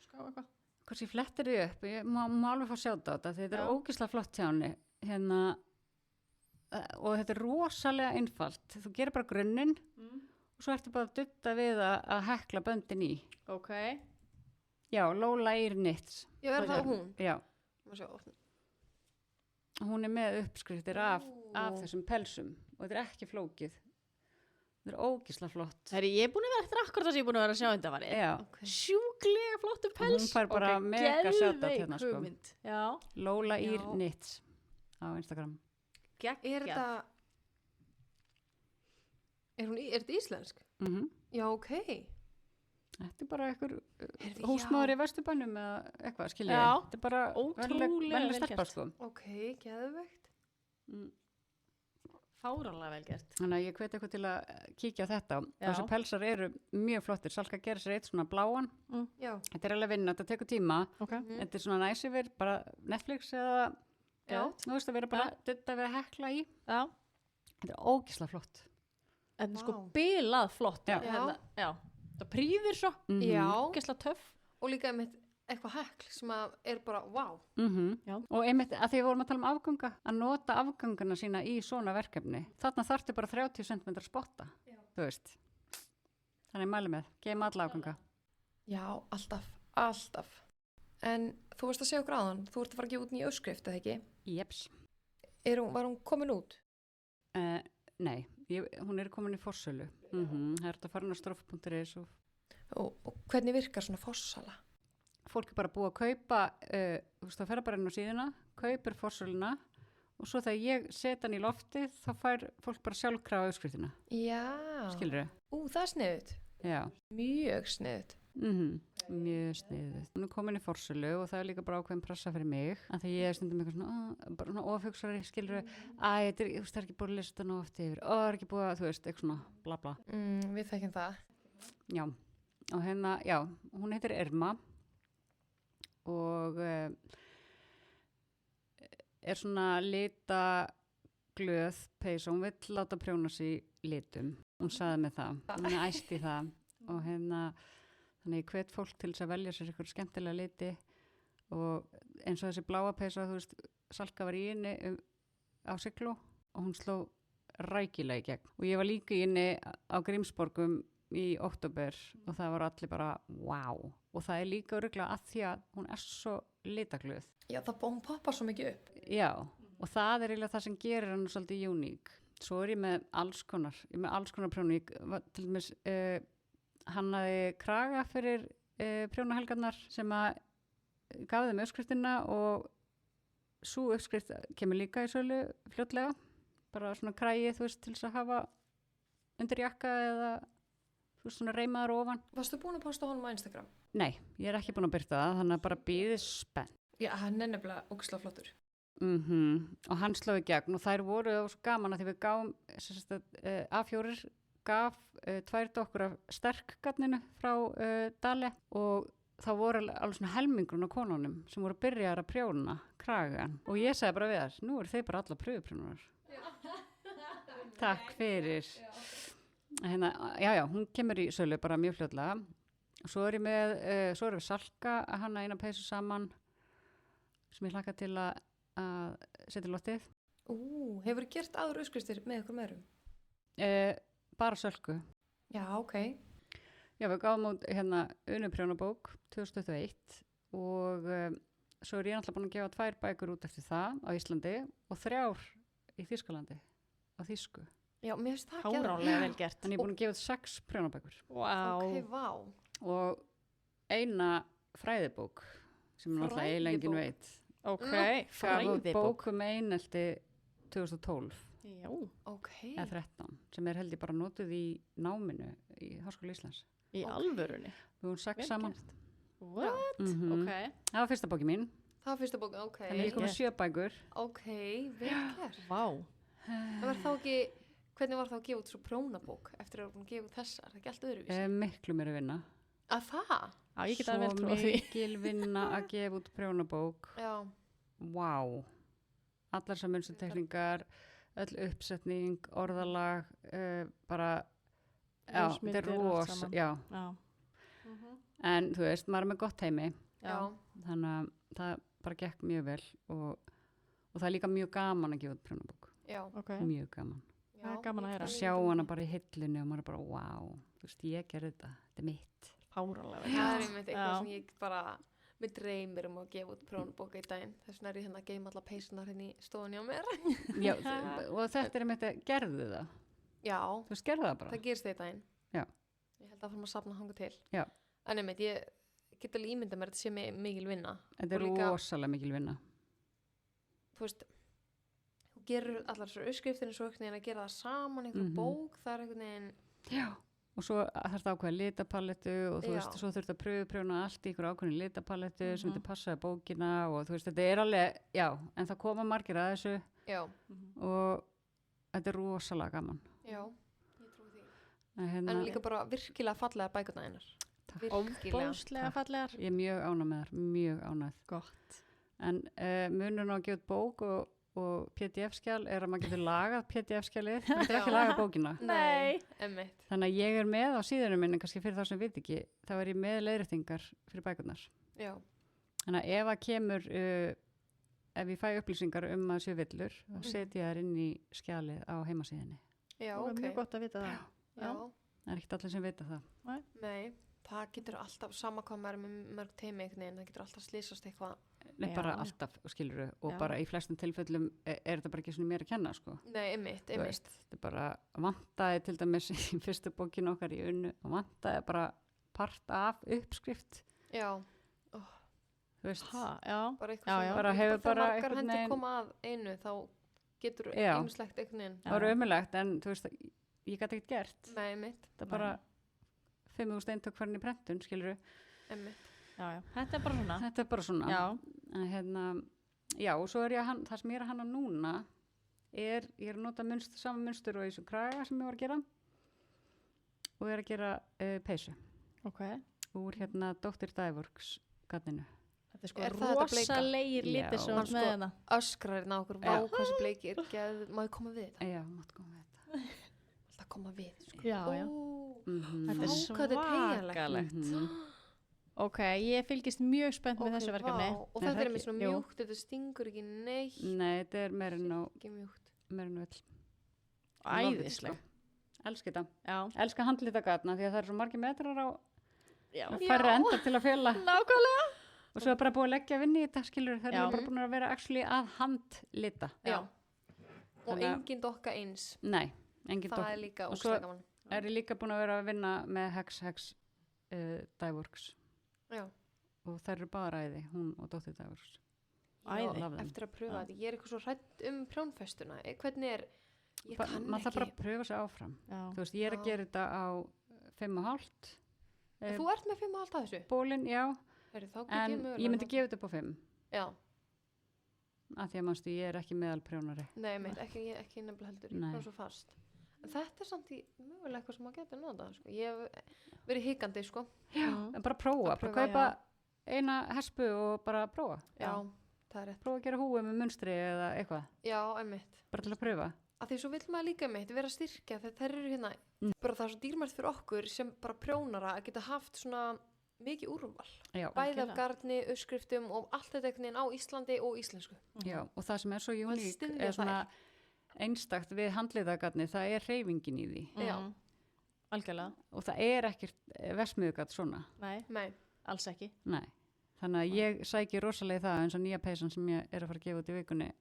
ská eitthvað hvort ég flettir þið upp, ég má alveg fá að sjá þetta, þetta er Já. ógeðslega flott hjá henni. Hérna, og þetta er rosalega einfalt. Þú gerir bara grunninn og svo ertu bara að dutta við að hekla böndin í. ok, Já, Lola Eir Knits. Já, er það hún? Já, Má sjá. hún er með uppskriftir af Ó. þessum pelsum og þetta er ekki flókið. Þetta er ógeðslega flott. Herri, ég er búin að vera eftir akkurat það sem ég er búin að vera að sjá undanfæri Já, Ok. sjúklega flottu pels Hún fær bara Ok, mega shoutout geðveik hérna, sko. hugmynd. Já, Lola Eir Já. Knits á Instagram. geggjað Er þetta Er þetta íslensk? Mm Já, ok. Þetta er bara einhver Heyrðu, húsmaður já. í Vesturbænum eða eitthvað, skilja Já. Þetta er bara Ótrúlega venjuleg vel stelpa, gert. sko. Ok, geðveikt. Mm. fáranlega vel gert Þannig að ég hveti eitthvað til að kíkja á þetta. Já. Þessi pelsar eru mjög flottir. Salka gerir sér eitt svona bláan. Já. Þetta er alveg vinna, þetta tekur tíma. ok, Þetta er svona næs yfir, bara Netflix eða, Já. þú veist að vera bara dutta við að hekla í. já, Þetta er ógislega flott. en sko Vá. bilað flott Já. já, það prýðir svo Mhm. Já. gæsla töff Og líka einmitt eitthvað hekl sem að er bara, vá. Já. Og einmitt að því við vorum að tala um afganga, að nota afgangana sína í svona verkefni. Þarna þarftu bara 30 cm spotta, þú veist. Þannig mæli með, geim alla afganga. Já, alltaf. En þú varst að segja okkur áðan, þú ert að fara að gefa út nýja uppskrift, eða ekki? Jeps. Var hún komin út? Nei, hún er komin í forsölu. Það er þetta að fara inn á strof.is og Og hvernig virkar svona fossala? fólk er bara búið að kaupa, þú veist, það fer bara inn á síðuna, kaupir forsöluna og svo þegar ég set hann í loftið þá fær fólk bara sjálfkrafa uppskriftina. Já. Skilur Það er sniðut. Já. Mjög sniðut. Mjög sniðið. Hún er komin í forsölu og það er líka bara ákveðin pressa fyrir mig að því ég er stundum eitthvað svona, bara svona ofhugsari, skilur þetta er, þú veist, það er ekki búið að lista nú oft yfir, það er ekki búið að, þú veist, eitthvað svona bla bla. Við þekkjum það. Já, og hérna, já, hún heitir Irma og er svona glöð peysa, hún vill láta prjóna sig í litum, hún sagði mig það, hún æst í það og þannig ég hvet fólk til þess að velja sér ykkur skemmtilega liti og eins og þessi bláa peysa, þú veist, Salka var í inni á Sigló og hún sló rækilega í gegn og ég var líka í inni á Grímsborgum í október og það var allir bara wow og það er líka örugglega að því að hún er svo litaglöð. Já, hún poppar svo mikið upp. Já, og það er eiginlega það sem gerir hann svolítið uník. Svo er ég með alls konar prjónu. Ég var til dæmis hannaði kraga fyrir prjónahelgarnar sem að gaf þeim uppskriftina og svo uppskrift kemur líka í sölu fljótlega. Bara svona kragi, þú veist, til þess að hafa undir jakka eða þú veist, svona reimaður ofan. Varstu búin að posta honum á Instagram? Nei, ég er ekki búin að byrta það, þannig að bara bíðið spennt. Já, hann er nefnilega ógeðslega flottur. Og hann sló í gegn og þær voru svo gaman að því við gáum A4 gaf 2 dokkur af sterkgatninu frá Dale og þá voru alveg svona helmingrun á konunum sem voru byrjaðar að prjóna kragan og ég sagði bara við þær, nú eru þeir bara alla pröfuprjónunar. Takk fyrir. Já, hún kemur í sölu bara mjög fljótlega. Svo er ég með, svo erum við Salka að hanna eina peysu saman sem ég hlakka til að setja í loftið. Hefur þið gert aður uppskriftir með ykkur meirum? Bara Sölku. Já, ok. Já, við gáum út Unuprjónabók 2021 og svo er ég náttúrulega búin að gefa 2 bækur út eftir það á Íslandi og 3 í Þýskalandi á þýsku. Já, mér finnst það Fáránlega vel gert. Þannig ég er búin að gefa út 6 prjónabækur. Ok, vá. Og eina fræðibók sem náttúrulega eiginlega enginn veit. Ok, Gaf út fræðibók. bók einelti 2012 Já, Ok. eða 13 sem er held ég bara notuð í náminu í Háskóla Íslands. í alvörunni. Við vorum 6 Vel saman. gert. What? Mhm. Ok. Það var fyrsta bókin mín. Það var fyrsta bók, ok. Þannig ég kom með 7 bækur. Ok, vel gert. Vá. Það var þá ekki, hvernig var það að gefa út svo prjónabók eftir að þú gefa út þessar? Það er ekki allt öðruvísi. Miklu meiri vinna. Að það? Já, ég get alveg Svo trúið því. mikil vinna að gefa út prjónabók. Já. Vá. Allar sem munsturtekningar, öll uppsetning, orðalag, bara, já, þetta Ljósmyndir, er allt saman. já. Já. En þú veist, maður er með gott heimi, Já. þannig að það bara gekk mjög vel og það er líka mjög gaman að gefa út prjónabók. Já. Ok. Mjög gaman. Það er gaman að heyra. Að sjá hana bara í hillinu og maður er bara, wow, þú veist, ég gerði þetta er mitt. Fáránlega vel Það er gert. einmitt Já. eitthvað sem ég bara, mér dreymir að gefa út prjónabók í daginn. Þess vegna er ég að geima alla peysunar í stofunni á mér. Já, og þetta er einmitt að gerðu það. Já, Þú veist, gerðu það bara. það gerist í daginn. Já. Ég held að fara að safna hanga til. Já. En einmitt, ég get alveg ímynda mér að þetta sé mikil vinna. Þetta er Og líka- rosalega mikil vinna. Þú veist, þú gerur allar svo uppskriftinni svo einhvern veginn að gera það saman, einhver Mhm. bók, það er einhvern veginn, Já. Og svo þarf það ákveða litapallettu og þú Já. veist, svo þurft að prjóna allt í ykkur ákveðin litapallettu sem Mhm. þetta passaði bókina og þú veist, þetta er alveg, já, en það koma margir að þessu já, og þetta er rosalega gaman. já, ég trúi því. En, En líka bara virkilega fallega bækurnar einar. Takk. Virkilega. Bóðslega fallegar. Ég er mjög ánægð með þær, mjög ánægð. Gott. En munurinn á að gefa út bók og PDF-skjal er að maður getur lagað PDF-skjalið, maður getur ekki Já. lagað bókina. Nei. Einmitt. Þannig að ég er með á síðunum minni, kannski fyrir þá sem veit ekki, þá er ég með leiðréttingar fyrir bækurnar. Já, Þannig að ef að kemur, ef ég fæ upplýsingar að séu villur, þá setja ég þær inn í skjalið á heimasíðinni. já, Það er ok. mjög gott að vita það. Já, Það er ekkert allir sem vita það. nei, það getur alltaf, sama hvað maður er með mörg teimi einhvern veginn, það getur alltaf slýsast eitthvað. Nei, Já. bara alltaf, skilurðu, og Já. bara í flestum tilfellum er þetta bara ekki svona mér að kenna, sko. Nei, einmitt, Þú einmitt. veist, þetta er bara vantaði til dæmis í fyrstu bókinu okkar í Unnu og vantaði bara part af uppskrift, Já, þú veist. Ha, já. bara eitthvað Já, já. sem, Bara hefur þegar bara margar einhvern hendur veginn- koma að einu, þá getur Já. ýmislegt einhvern veginn. Það var ömulegt, en þú veist, ég gæti ekkert gert. Nei, einmitt, Það er bara 5.000 eintök farin í prentun, skilurðu. einmitt. Já, já. Þetta er bara svona. Þetta er bara svona. Já. En já, og svo er ég það sem ég er að hanna núna ég er að nota sama munstur og í þessu kraga sem ég var að gera og ég er að gera peysu Ok. úr Dr. Dyeworks gatinu Þetta er sko Er það þetta bleika? rosalegir litir Já. sem Hann þú ert með hérna. öskrar hérna á okkur, vá, hvað þessi bleikir, má ég koma við þetta? Já, máttu koma við þetta. Alltaf koma við, sko. Já, já. Ó, Þetta er Vá, hvað þetta er svakalegt. Mhm. Ok, ég fylgist mjög spennt með þessu verkefni. vá. Og Nei, þetta það er ekki. með svona Jú. mjúkt, þetta stingur ekki neitt, Nei, þetta er meira en ekki mjúkt. vill. Æðisleg. Elskir þetta. Já. Elskar handlitagatna því að það eru svo margir metrar á Já. færri enda til að fela. Nákvæmlega. Og svo er bara búið að leggja vinni í þetta, skilur. Það Já. eru bara búin að vera actually að handlita. Já. Og Þannig að- engin dokka eins. Nei, engin Það dokk. er líka Og svo- óslega gaman. Er ég líka búin að vera að vinna með Hex Dyeworks. Já, Og þær eru bara æði, hún og dóttir Dyeworks. Æði. Love them. eftir að pröfa Já. þetta. Ég er eitthvað svo hrædd prjónfestuna. Hvernig er, ég kann Maður þarf bara ekki. að pröfa sig áfram. Já. Þú veist, ég er að Já. gera þetta á 5,5. Þú ert með 5 og allt að þessu? Bólin, já. Heyrðu, þá get En mögulega ég myndi notað- gefa þetta upp á 5. Já, Af því að mannstu, ég er ekki meðal prjónari. nei, ekki nefnilega heldur. Ég Nei. er svo fast. En þetta er samt í mögulega eitthvað sem maður getur notað, sko. Ég hef verið hikandi, sko. Já. En bara prófa, Að bara prófa, kaupa eina hespu og bara prófa. Já, það er rétt. Prófa að gera húi með munstri eða eitthvað. Já, einmitt. Bara til að pröfa. Að því svo vill maður líka einmitt vera að styrkja þegar þær eru hérna. Bara það er svo dýrmært fyrir okkur sem bara prjónara að geta haft svona mikið úrval. Já. Bæði af Algjörlega. garni, uppskriftum og allt þetta einhvern veginn á Íslandi og íslensku. Já, og það sem er svo Maður uník styðja er svona einstakt við handlitagatni, það er hreyfingin í því. Já. Mhm. Algjörlega. Og það er ekkert versmiðugat svona. Nei, Nei, alls ekki. Nei. Þannig að ég sæki rosalega í það eins og nýja peysan sem ég er að fara að gefa út í vikunni.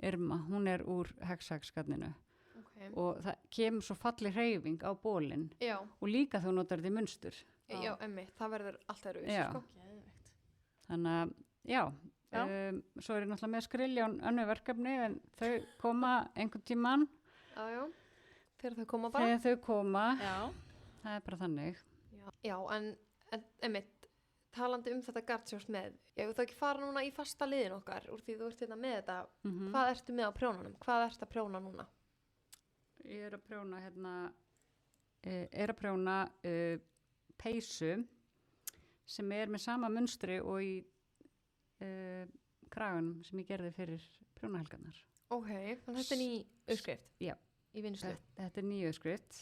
Irma, hún er úr Hex-gatninu ok. og það kemur svo falli hreyfing á bólinn Já, og líka þú notar þetta í munstur. já, einmitt. Það verður allt öðru Já. sko. Geðveikt. Þannig að, já, Já. svo er ég náttúrulega með Skriljón önnu verkefni en þau koma einhvern tímann Já, já. Þegar þau koma bara. þegar þau koma, Já. það er bara þannig. Já, en einmitt, talandi um þetta gardsjós með, ég vil þá ekki fara núna í fasta liðin okkar, úr því þú ert hérna með þetta, Mm hvað ertu með á prjónunum? Hvað ertu að prjóna núna? Ég er að prjóna hérna, peysu sem er með sama munstri og í kraganum sem ég gerði fyrir prjónahelgarnar. Ok, þannig þetta er ný uppskrift. Já. Í vinnslu. Þetta er nýju skrift.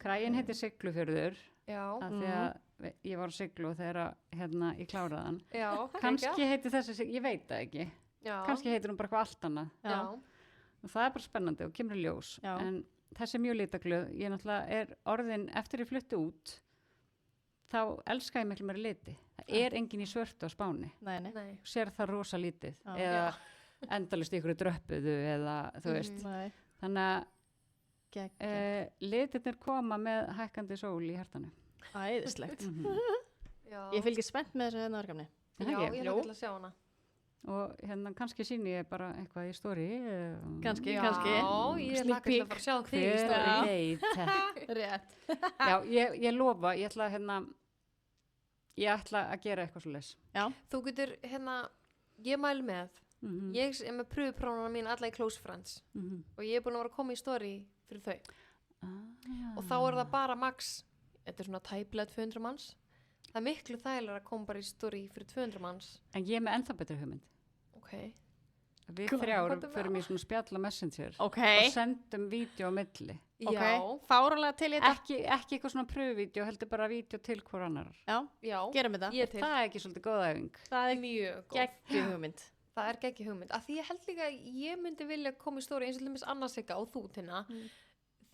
Kraginn Ok. heitir Siglufjörður Já, af því að ég var á siglu þegar hérna ég kláraðan. já. Kannski heitir þessi, ég veit það ekki. Já. Kannski heitir hún bara eitthvað allt annað. Já. Og það er bara spennandi og kemur í ljós. Já. En þessi er mjög litaglöð. Ég náttúrulega er orðin, eftir ég flutti út, þá elska ég miklu meira liti. Það er engin í svörtu á Spáni. Nei, nei. Nei. Sér það rosa lítið. Já. Eða endalist ykkur dröppuðu eða þú veist. Nei. Þannig að Gegn. litirnir koma með hækkandi sól í hjartanu. Æðislegt. Já. Ég fylgist spennt með þessu hérna verkefni. Er það Já, ekki? ég Jú. hlakka til að sjá hana. Og hérna kannski sýni ég bara eitthvað í stóri. Kannski, Já, kannski. ég Sneak hlakka til að peek. fara að sjá þig í Hver stóri. veit. Rétt. Já, ég lofa, ég ætla hérna, ég ætla að gera eitthvað svo les. Já. Þú getur, hérna, ég mælu með. Ég er með pröfuprónuna mín alla í Close Friends og ég er búin að vera að koma í stóri fyrir þau. Og þá er það bara max, þetta er svona tæplega 200 manns. Það er miklu þægilega að koma bara í stóri fyrir 200 manns. En ég er með ennþá betri hugmynd. Ok. Við Hvað þrjár er það? förum í svona spjall á Messenger Ok. og sendum vídeo á milli. Ok. Já, Fáralega til í þetta. Ekki eitthvað svona pröfuvídeó, heldur bara vídeo til hver annar. Já. já, Gerum þetta. ég er til. Það er ekki svolítið góð æfing. Það er Mjög góð. geggjum hugmynd. Það er geggjum hugmynd. Af því ég held líka að ég myndi vilja koma í stóri eins og til dæmis Anna Sigga og þú Tinna.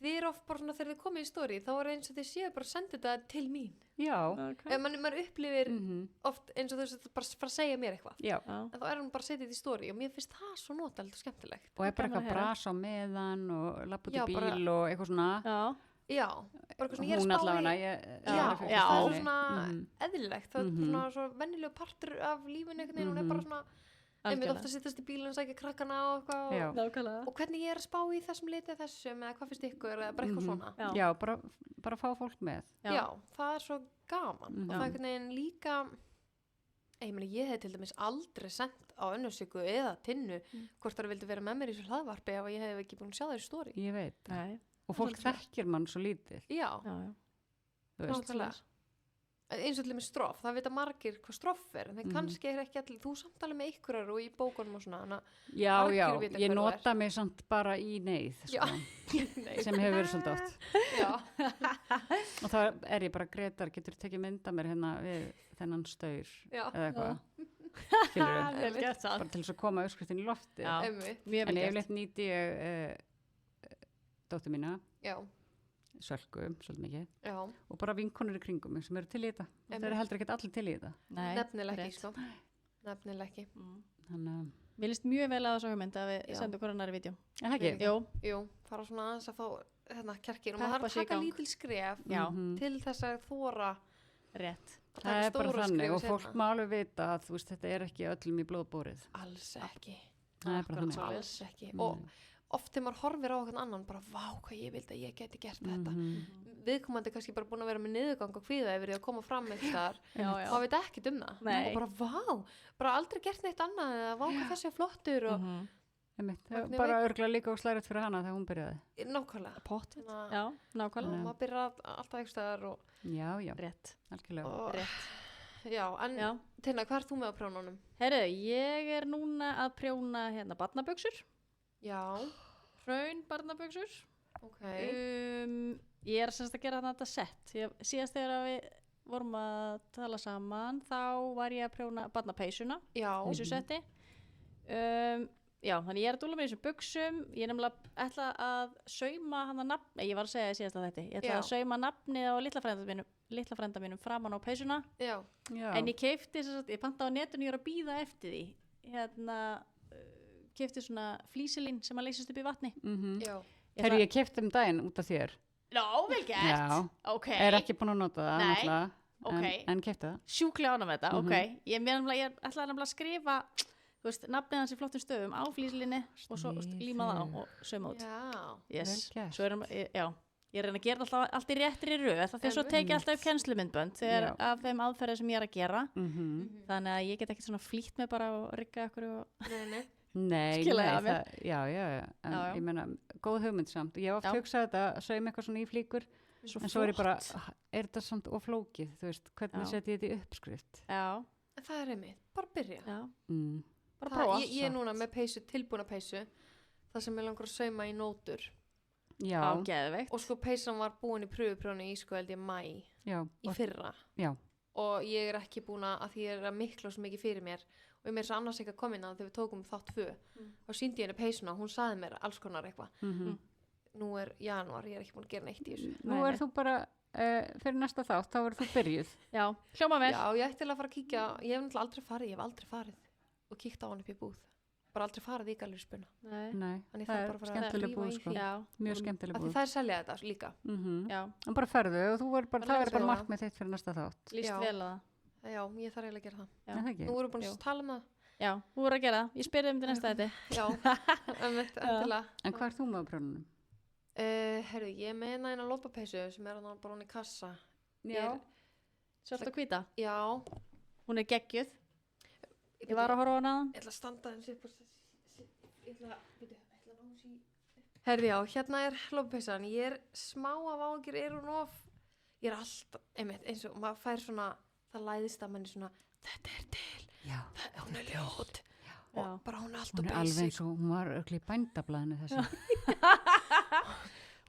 Þið eru oft bara svona þegar þið komið í stóri þá er eins og þið séu bara að senda þetta til mín. Já. Ef maður upplifir Mm oft eins og þú veist bara fara að segja mér eitthvað. Já. Já. En þá er hann bara að setja þetta í stóri og mér finnst það svo notald og skemmtilegt. Og er bara Gaman að eitthvað heyra. bras á meðan og lapp út í Já, bíl bara- og eitthvað svona. Já. Já, bara eitthvað svona ég er að Hún spá allavega, í. ég Já, er að fylgjast já. það með er henni. svona Mhm. eðlilegt. Það er Mhm. svona svo venjulegu partur af lífinu einhvern veginn. Hún er bara svona, einmitt ofta sittast í bílinn og sækja krakkana og eitthvað. Já. Nákvæmlega. Og hvernig ég er að spá í þessum litið þessum eða hvað finnst ykkur eða bara eitthvað svona. Já. Já, bara fá fólk með. Já, það er svo gaman Mhm. og það er einhvern veginn líka ég hef til dæmis aldrei sendt á önnursyku eða tinnu hvort það vildi vera með mér í svo hlaðvarpi ef ég hef ekki búin að sjá það í stóri. Ég veit. Nei. Og fólk Svolítið. þekkir mann svo lítið. Já, Já, já. Þú veist. náttúrulega. eins og til með stroff, það vita margir hvað stroff en þeir kannski er ekki allir, þú samtalið með ykkurar og í bókunum og svona Já, margir vita ég hver þú nota mig samt bara í neyð Já. sem hefur verið svolítið oft Já, og þá er ég bara Gretar, getur tekið mynda mér hérna við þennan staur já, eða eitthvað skilurðu? Vel gert það. Bara til þess að koma uppskriftin í lofti Já. einmitt, Mjög en vel gert. yfirleitt nýti ég dóttur mína já, Sölku, svolítið mikið já, og bara vinkonur í kringum mig sem eru til í þetta það eru heldur ekkert allir til í þetta Nei, nefnilega rétt. ekki, sko nefnilega ekki, þannig að Mér líst mjög vel að þessu hugmynd að við Já. sendum hverju annarri vídeo. er það ekki? Jú, jú, fara svona aðeins að fá hérna kjarkin og Peppa maður þarf sig í að taka gang. lítil skref já, til þess að þóra rétt. að það taka er bara stóra þannig skref og fólk má alveg vita að þú veist þetta er ekki öllum í blóðbórið alls ekki, það er bara Akkurat þannig svo. alls ekki og oft þegar maður horfir á okkur annan bara vá hvað ég vildi að ég geti gert þetta viðkomandi kannski bara búin að vera með niðurgang og kvíða yfir því að koma fram með þar Já, já. maður veit ekkert um það Nei. og bara vá, bara aldrei gert neitt annað eða vá hvað þessi er flottur og Einmitt, Magni bara örgla líka og slærit fyrir hana þegar hún byrjaði nákvæmlega Pott. Þannig að- Já, og nákvæmlega. maður byrjar alltaf ekki staðar og, já, já, Rétt. algjörlega Rétt. já, en Já. Tina, hvað ert þú með á prjónunum? Herru, ég er núna að prjóna hérna barnabuxur. Já, Hraun barnabuxur. ok Ég er semst að gera þetta sett. Síðast þegar við vorum að tala saman, þá var ég að prjóna barnapeysuna já, í þessu setti. Já, þannig ég er að dúla með þessum buxum. Ég er nefnilega ætla að sauma hana nafn, ég var að segja síðast að þetta. Ég ætla Já. að sauma nafnið á litla frænda mínum framan á peysuna. já, já. En ég keipti, ég pantaði á netinu, ég er að býða eftir því. Hérna, keipti svona flísilín sem að leysast upp í vatni. já, Herri, ég kefti daginn út af þér Já, vel gert. Já. Ok. er ekki búin að nota það Nei. náttúrulega, Ok. en kefti það Sjúklega ánum þetta, ok. Ég ætlaði nefnilega að skrifa, þú veist, nafnið hans í flottum stöfum á flísilinni og svo líma það á og sauma út. já, Yes. Vel gert. Svo ég er að reyna að gera alltaf allt í réttri röð, því að svo teki ég alltaf upp kennslumyndbönd þegar Já. af þeim aðferðið sem ég er að gera. Mhm. Þannig að ég get ekki svona flýtt mig bara og rigga ykkur og... nei, Nei, Skilaði nei af mér. já, en Já, já. ég meina, góð hugmynd samt ég hef oft Já. hugsað þetta, að sauma eitthvað svona í flíkur Svo en svo er ég bara, flott. er þetta samt oflókið, þú veist, hvernig Já. setja ég þetta í uppskrift Já, en það er einmitt, bara byrja já, mm. bara það, prófa. ég er núna með peysu, tilbúna peysu það sem ég langar að sauma í nótur Já, Geðveikt. og sko peysan var búin í pröfuprjónu í sko held ég mæ já, í fyrra já, og ég er ekki búin að því ég er að mikla svo mikið fyrir mér og ég meir svo annars ekki að koma inn að þegar við tókum þátt 2 og síndi ég henni peysuna og hún saði mér alls konar eitthvað nú er janúar, ég er ekki búin að gera neitt í þessu Nú Nei, er þú bara, fyrir næsta þátt, þá er þú byrjuð Já, hljóma vel. já, ég ætti að fara að kíkja ég hef náttúrulega aldrei farið og kíkt á hann upp í búð bara aldrei farið í gallerspuna Nei. Nei, Þannig það þarf er bara að fara að skemmtileg rífa búð í sko. því. Já, Mjög skemmtileg af því búð það er selja þetta líka já, En bara ferðu og þú er bara, Bara það er bara leiðsöguna. markmið þitt fyrir næsta þátt líst Já. vel að það. já, ég þarf eiginlega að gera það Já. Er það ekki? nú erum við búin Jú. að tala um það Já, þú voru að gera það. Ég spyrði til næsta þetta. já, endilega En hvað er þú með á prjónunum? herru, ég meina eina lopapeysu sem er hann bara hún í kassa Já. Svart og hvíta. já, Hún er geggjuð. Ég var að horfa á hana áðan. Ég ætla að standa eins upp og ég ætla að ná þessi herði já, hérna er lopapeysan ég er smá af ágjur, er hún of ég er alltaf, einmitt, eins og maður fær svona, það læðist að manni svona þetta er til, Já, hún er ljót Já. og bara hún er alltaf hún er alveg basic eins og, hún var öll í bændablaðinu þessi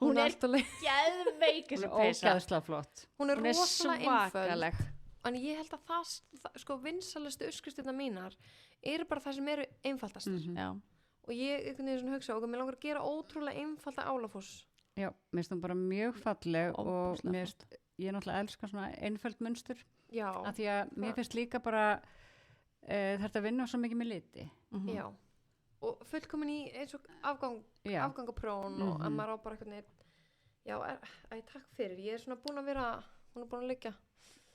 hún er er alltaf leið Geðveik Hún þessi er peysa. ógæðslega flott hún er Hún er rosalega einföld svakaleg. en ég held að það sko vinsalastu uppskriftirnar mínar eru bara það sem eru einfaldastar Já. og ég einhvern veginn svona hugsa og mér langar að gera ótrúlega einfalda álafoss Já, mér finnst hún bara mjög falleg og Ógeðslega mér finnst, ég náttúrulega elska svona einföld munstur já, af því að mér finnst líka bara þetta að vinna svo mikið með liti já og fullkomin í eins og Já, afgangaprón og að maður á bara einhvern veginn já, takk fyrir, ég er svona búin að vera hún er búin að liggja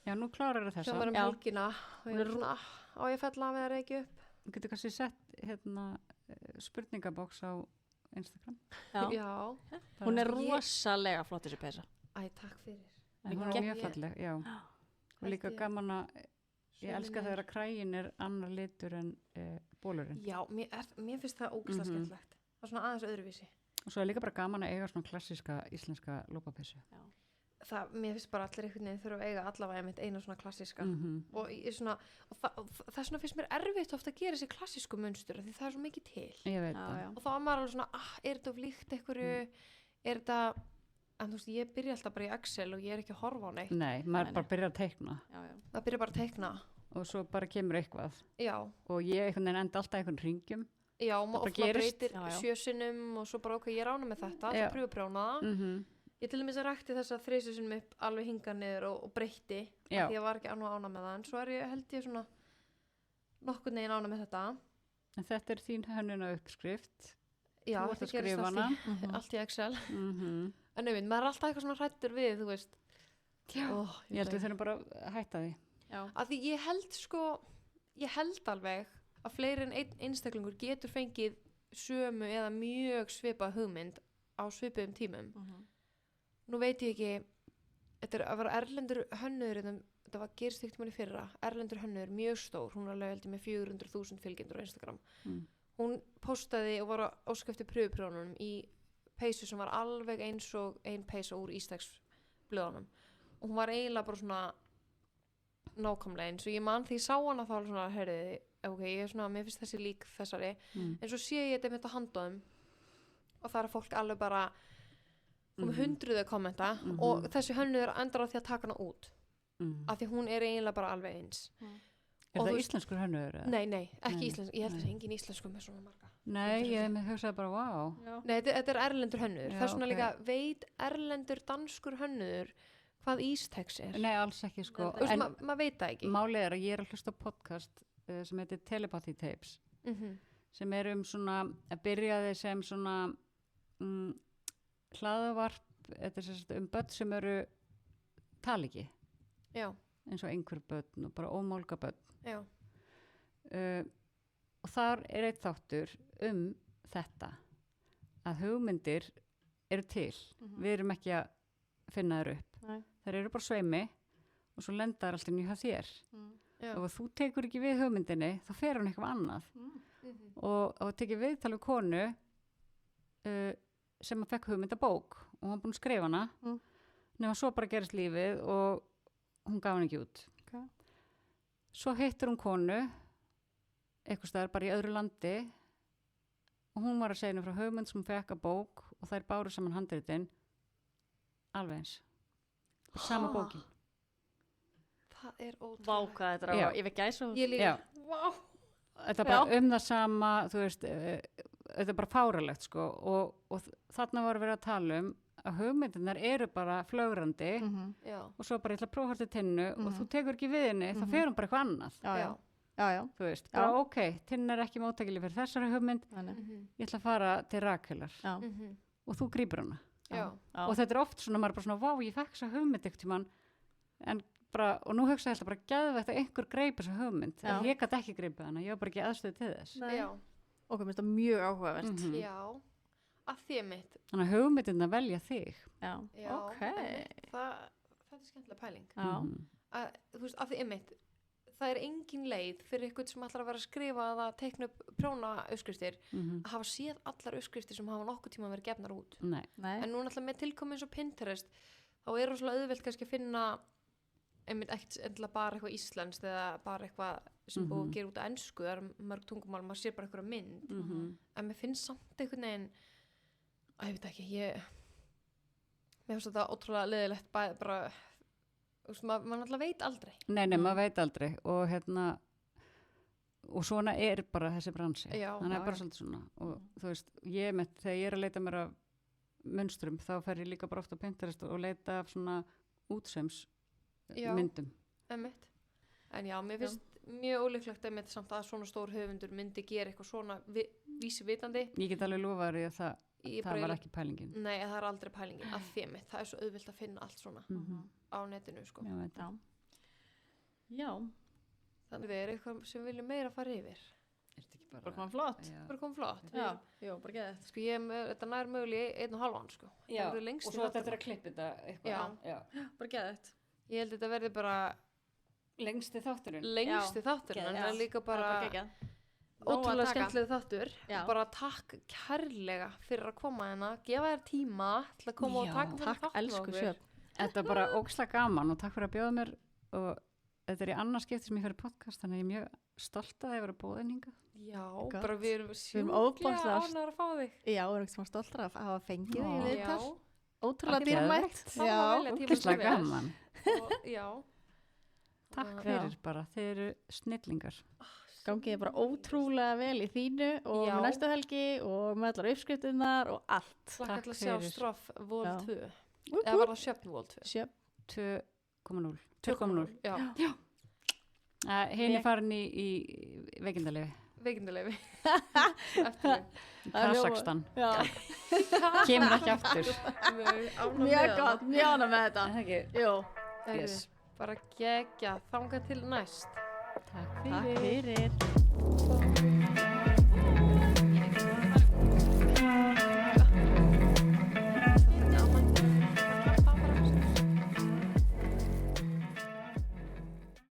já, nú klárar þessa sem var Já. helgina og ég er svona, á ég fell af eða reykja upp Þú getur kannski sett hérna spurningabóks á Instagram Já. já, Hún er Ég- rosalega flott þessi peysa. takk fyrir En hún er gegn- mjög falleg, já og Held líka ég. gaman að ég elska þegar að krægin er annar litur en bólurinn já, mér finnst það ógæslega skemmtlegt það er svona aðeins öðruvísi og svo er líka bara gaman að eiga svona klassíska íslenska lópapessu mér finnst bara allir einhvern veginn þurfa að eiga allavega einmitt eina svona klassíska og, það svona finnst mér erfitt ofta að gera þessi klassísku munstur því það er svo mikið til Ég veit það. og þá er maður alveg svona, er þetta of líkt einhverju, er þetta en þú veist, ég byrja alltaf bara í Excel og ég er ekki að horfa á neitt Nei, maður bara byrjar að teikna maður byrja bara að teikna og svo bara kemur eitthvað já, og ég einhvern veginn enda alltaf einhvern ringjum já og maður gerist. breytir 7 sinnum og svo bara ok, ég er ánægð með þetta Já. svo prjóna það ég til dæmis að rækti þess að 3 sinnum upp alveg hingað niður og breytti Já. því ég var ekki ánægð með það en svo er ég held ég svona nokkurn veginn ánægð með þetta En þetta er þín hönnuna uppskrift já, Þú ert að þetta gerist skrifa hana. allt í Excel En en maður er alltaf eitthvað svona hrættur við þú veist Já. Ó, Ég held við þurfum bara að hætta því að því ég held alveg að fleiri en einn einstaklingur getur fengið sömu eða mjög svipað hugmynd á svipuðum tímum nú veit ég ekki þetta er að vera erlendur hönnur þetta var gerst ekkert manni fyrra erlendur hönnur, mjög stór, hún er alveg heldur með 400.000 fylgjendur á Instagram hún postaði og var að óska eftir pröfuprjónunum í peysu sem var alveg eins og ein peysa úr Íslands blöðunum og hún var eiginlega bara svona nákvæmlega eins og ég man því ég sá hana þá alveg svona, heyrði, ok, ég er svona mér finnst þessi lík þessari en svo sé ég þetta með þetta handóðum og það er fólk alveg bara hundruðu að kommenta og þessi hönnuður endar á því að taka hana út af því hún er eiginlega bara alveg eins Er Og það þú veist- íslenskur hönnur? nei, ekki Nei. íslensk, ég held að það sé engin íslensku með svona marga Nei, ég með hugsaði bara, vá nei, þetta er erlendur hönnuður Já, það er svona ok. líka, veit erlendur danskur hönnuður hvað Ístex er Nei, alls ekki sko Þú veist, En maður veit það ekki málið er að ég er að hlusta á podcast sem heitir Telepathy Tapes sem er svona, að byrjaði sem svona hlaðavarp þetta er sem sagt börn sem eru tala ekki já, eins og einhver börn og bara ómálga börn já, og þar er eitt þáttur þetta að hugmyndir eru til við erum ekki að finna þær upp Nei. þær eru bara sveimi og svo lendar allt inn í hjá þér já. og ef þú tekur ekki við hugmyndinni þá fer hún eitthvað annað og tekið viðtal við konu sem að fekk hugmyndabók og hún var búin að skrifa hana nema svo bara gerist lífið og hún gaf hann ekki út Okay. svo hittir hún konu eitthvað staðar bara í öðru landi og hún var að segja henni frá hugmynd sem hún fekk að bók og þær báru saman handritin alveg eins sama bókin það er ótrúlega Vá hvað þetta er Já. á, ég veit gæs og ég líka, Já. vá þetta er bara það sama þú veist, þetta er bara fáralegt sko og þarna voru verið að tala að hugmyndirnar eru bara flögrandi já, og svo bara ég ætla að prófa þetta tinnu og þú tekur ekki við henni, þá fer hún bara eitthvað annað já, þú veist, bara ok, tinnu er ekki móttækileg fyrir þessari hugmynd, ég ætla að fara til Rakelar Já. og þú grípur hana já, og þetta er oft svona, maður er bara svona, vá, ég fekk þessa hugmynd ekkert tímann, en bara, og nú hugsa ég alltaf bara geðvægt að einhver greip þessa hugmynd, Já. en ég gæti ekki greipið hana, ég var bara ekki aðstöð til þess já, Okkur finnst það mjög áhugavert já að því mitt þannig að hugmyndin að velja þig Já, já, ok einmitt. þetta er skemmtilega pæling Já, að, þú veist, að því einmitt það er engin leið fyrir ykkur sem ætlar að vera að skrifa eða teikna upp prjóna uppskriftir að hafa séð allar uppskriftir sem hafa nokkuð tíma verið gefnar út Nei, nei en núna alltaf með tilkomin eins og Pinterest þá er rosalega auðvelt kannski að finna einmitt ekkert endilega bara eitthvað íslenskt eða bara eitthvað sem búið að gera út á ensku það er mörg tungumál, maður sér bara eitthvað mynd en mér finnst samt einhvern veginn að ég veit ekki, mér finnst þetta ótrúlega leiðilegt bara, þú veist, maður alltaf veit aldrei nei, maður veit aldrei og svona er bara þessi bransi Já, þannig já, er bara svolítið svona og þú veist, þegar ég er að leita mér af munstrum, þá fer ég líka bara ofta á Pinterest og leita af svona útsems Já. myndum einmitt. En já, mér finnst mjög ólíklegt einmitt samt að svona stór höfundur myndi gera eitthvað svona vísi vitandi ég get alveg lofa þér að Ég það bara var eiginlega- ekki pælingin Nei, það er aldrei pælingin að því einmitt, það er svo auðvilt að finna allt svona á netinu sko. Já, veit. Já. Já, Þannig við erum eitthvað sem við viljum meira fara yfir Er þetta ekki bara koma flott Já. bara kom flott Já, jú, bara geðið Sko, þetta nær mögulega 1,5 sko. Já, Það verður lengst og í svo þáttunum. þetta er að klippa þetta eitthvað Já. Bara geðið Ég held að þetta verði bara lengsti þátturinn lengsti þáttur en það er líka bara ótrúlega skemmtileg þáttur Já. bara takk kærlega fyrir að koma hérna gefa þér tíma til að koma Já, og taka fyrir Takk, þátt með elsku okkur. Sjöfn Þetta er bara ógeðslega gaman og takk fyrir að bjóða mér og þetta er í annað skipti sem ég fyrir podcast þannig að ég er mjög stolt að ég vera bóðin hingað. Já, Gott. bara við erum erum sjúklega ógeðslega- ánægðar að fá þig. Já, við erum ekki smá stoltar að hafa fengið í Já. viðtal. Já, Ótrúlega Takk, dýrmætt. það Já, var velja tíma Ógeðslega gaman. og já. Takk Já. fyrir bara, þeir eru snillingar. gangið þið bara ótrúlega vel í þínu og Já. með næstu helgi og með allar uppskriftunar og allt. Slaka til að Takk sjá fyrir. Stroff Vol Já. 2. Út, Eða var það Sjöfn Vol 2? Sjöfn. 2,0. 2,0. Já, Hinn er farin í veikindalegu. veikindaleifi. Eftir þig. Kazakstan. Já, Kemur ekki aftur. mjög gott, mjög ánægð með þetta. Það ekki. Jú, Yes. Bara gegja, þangað til næst. Takk takk fyrir. fyrir.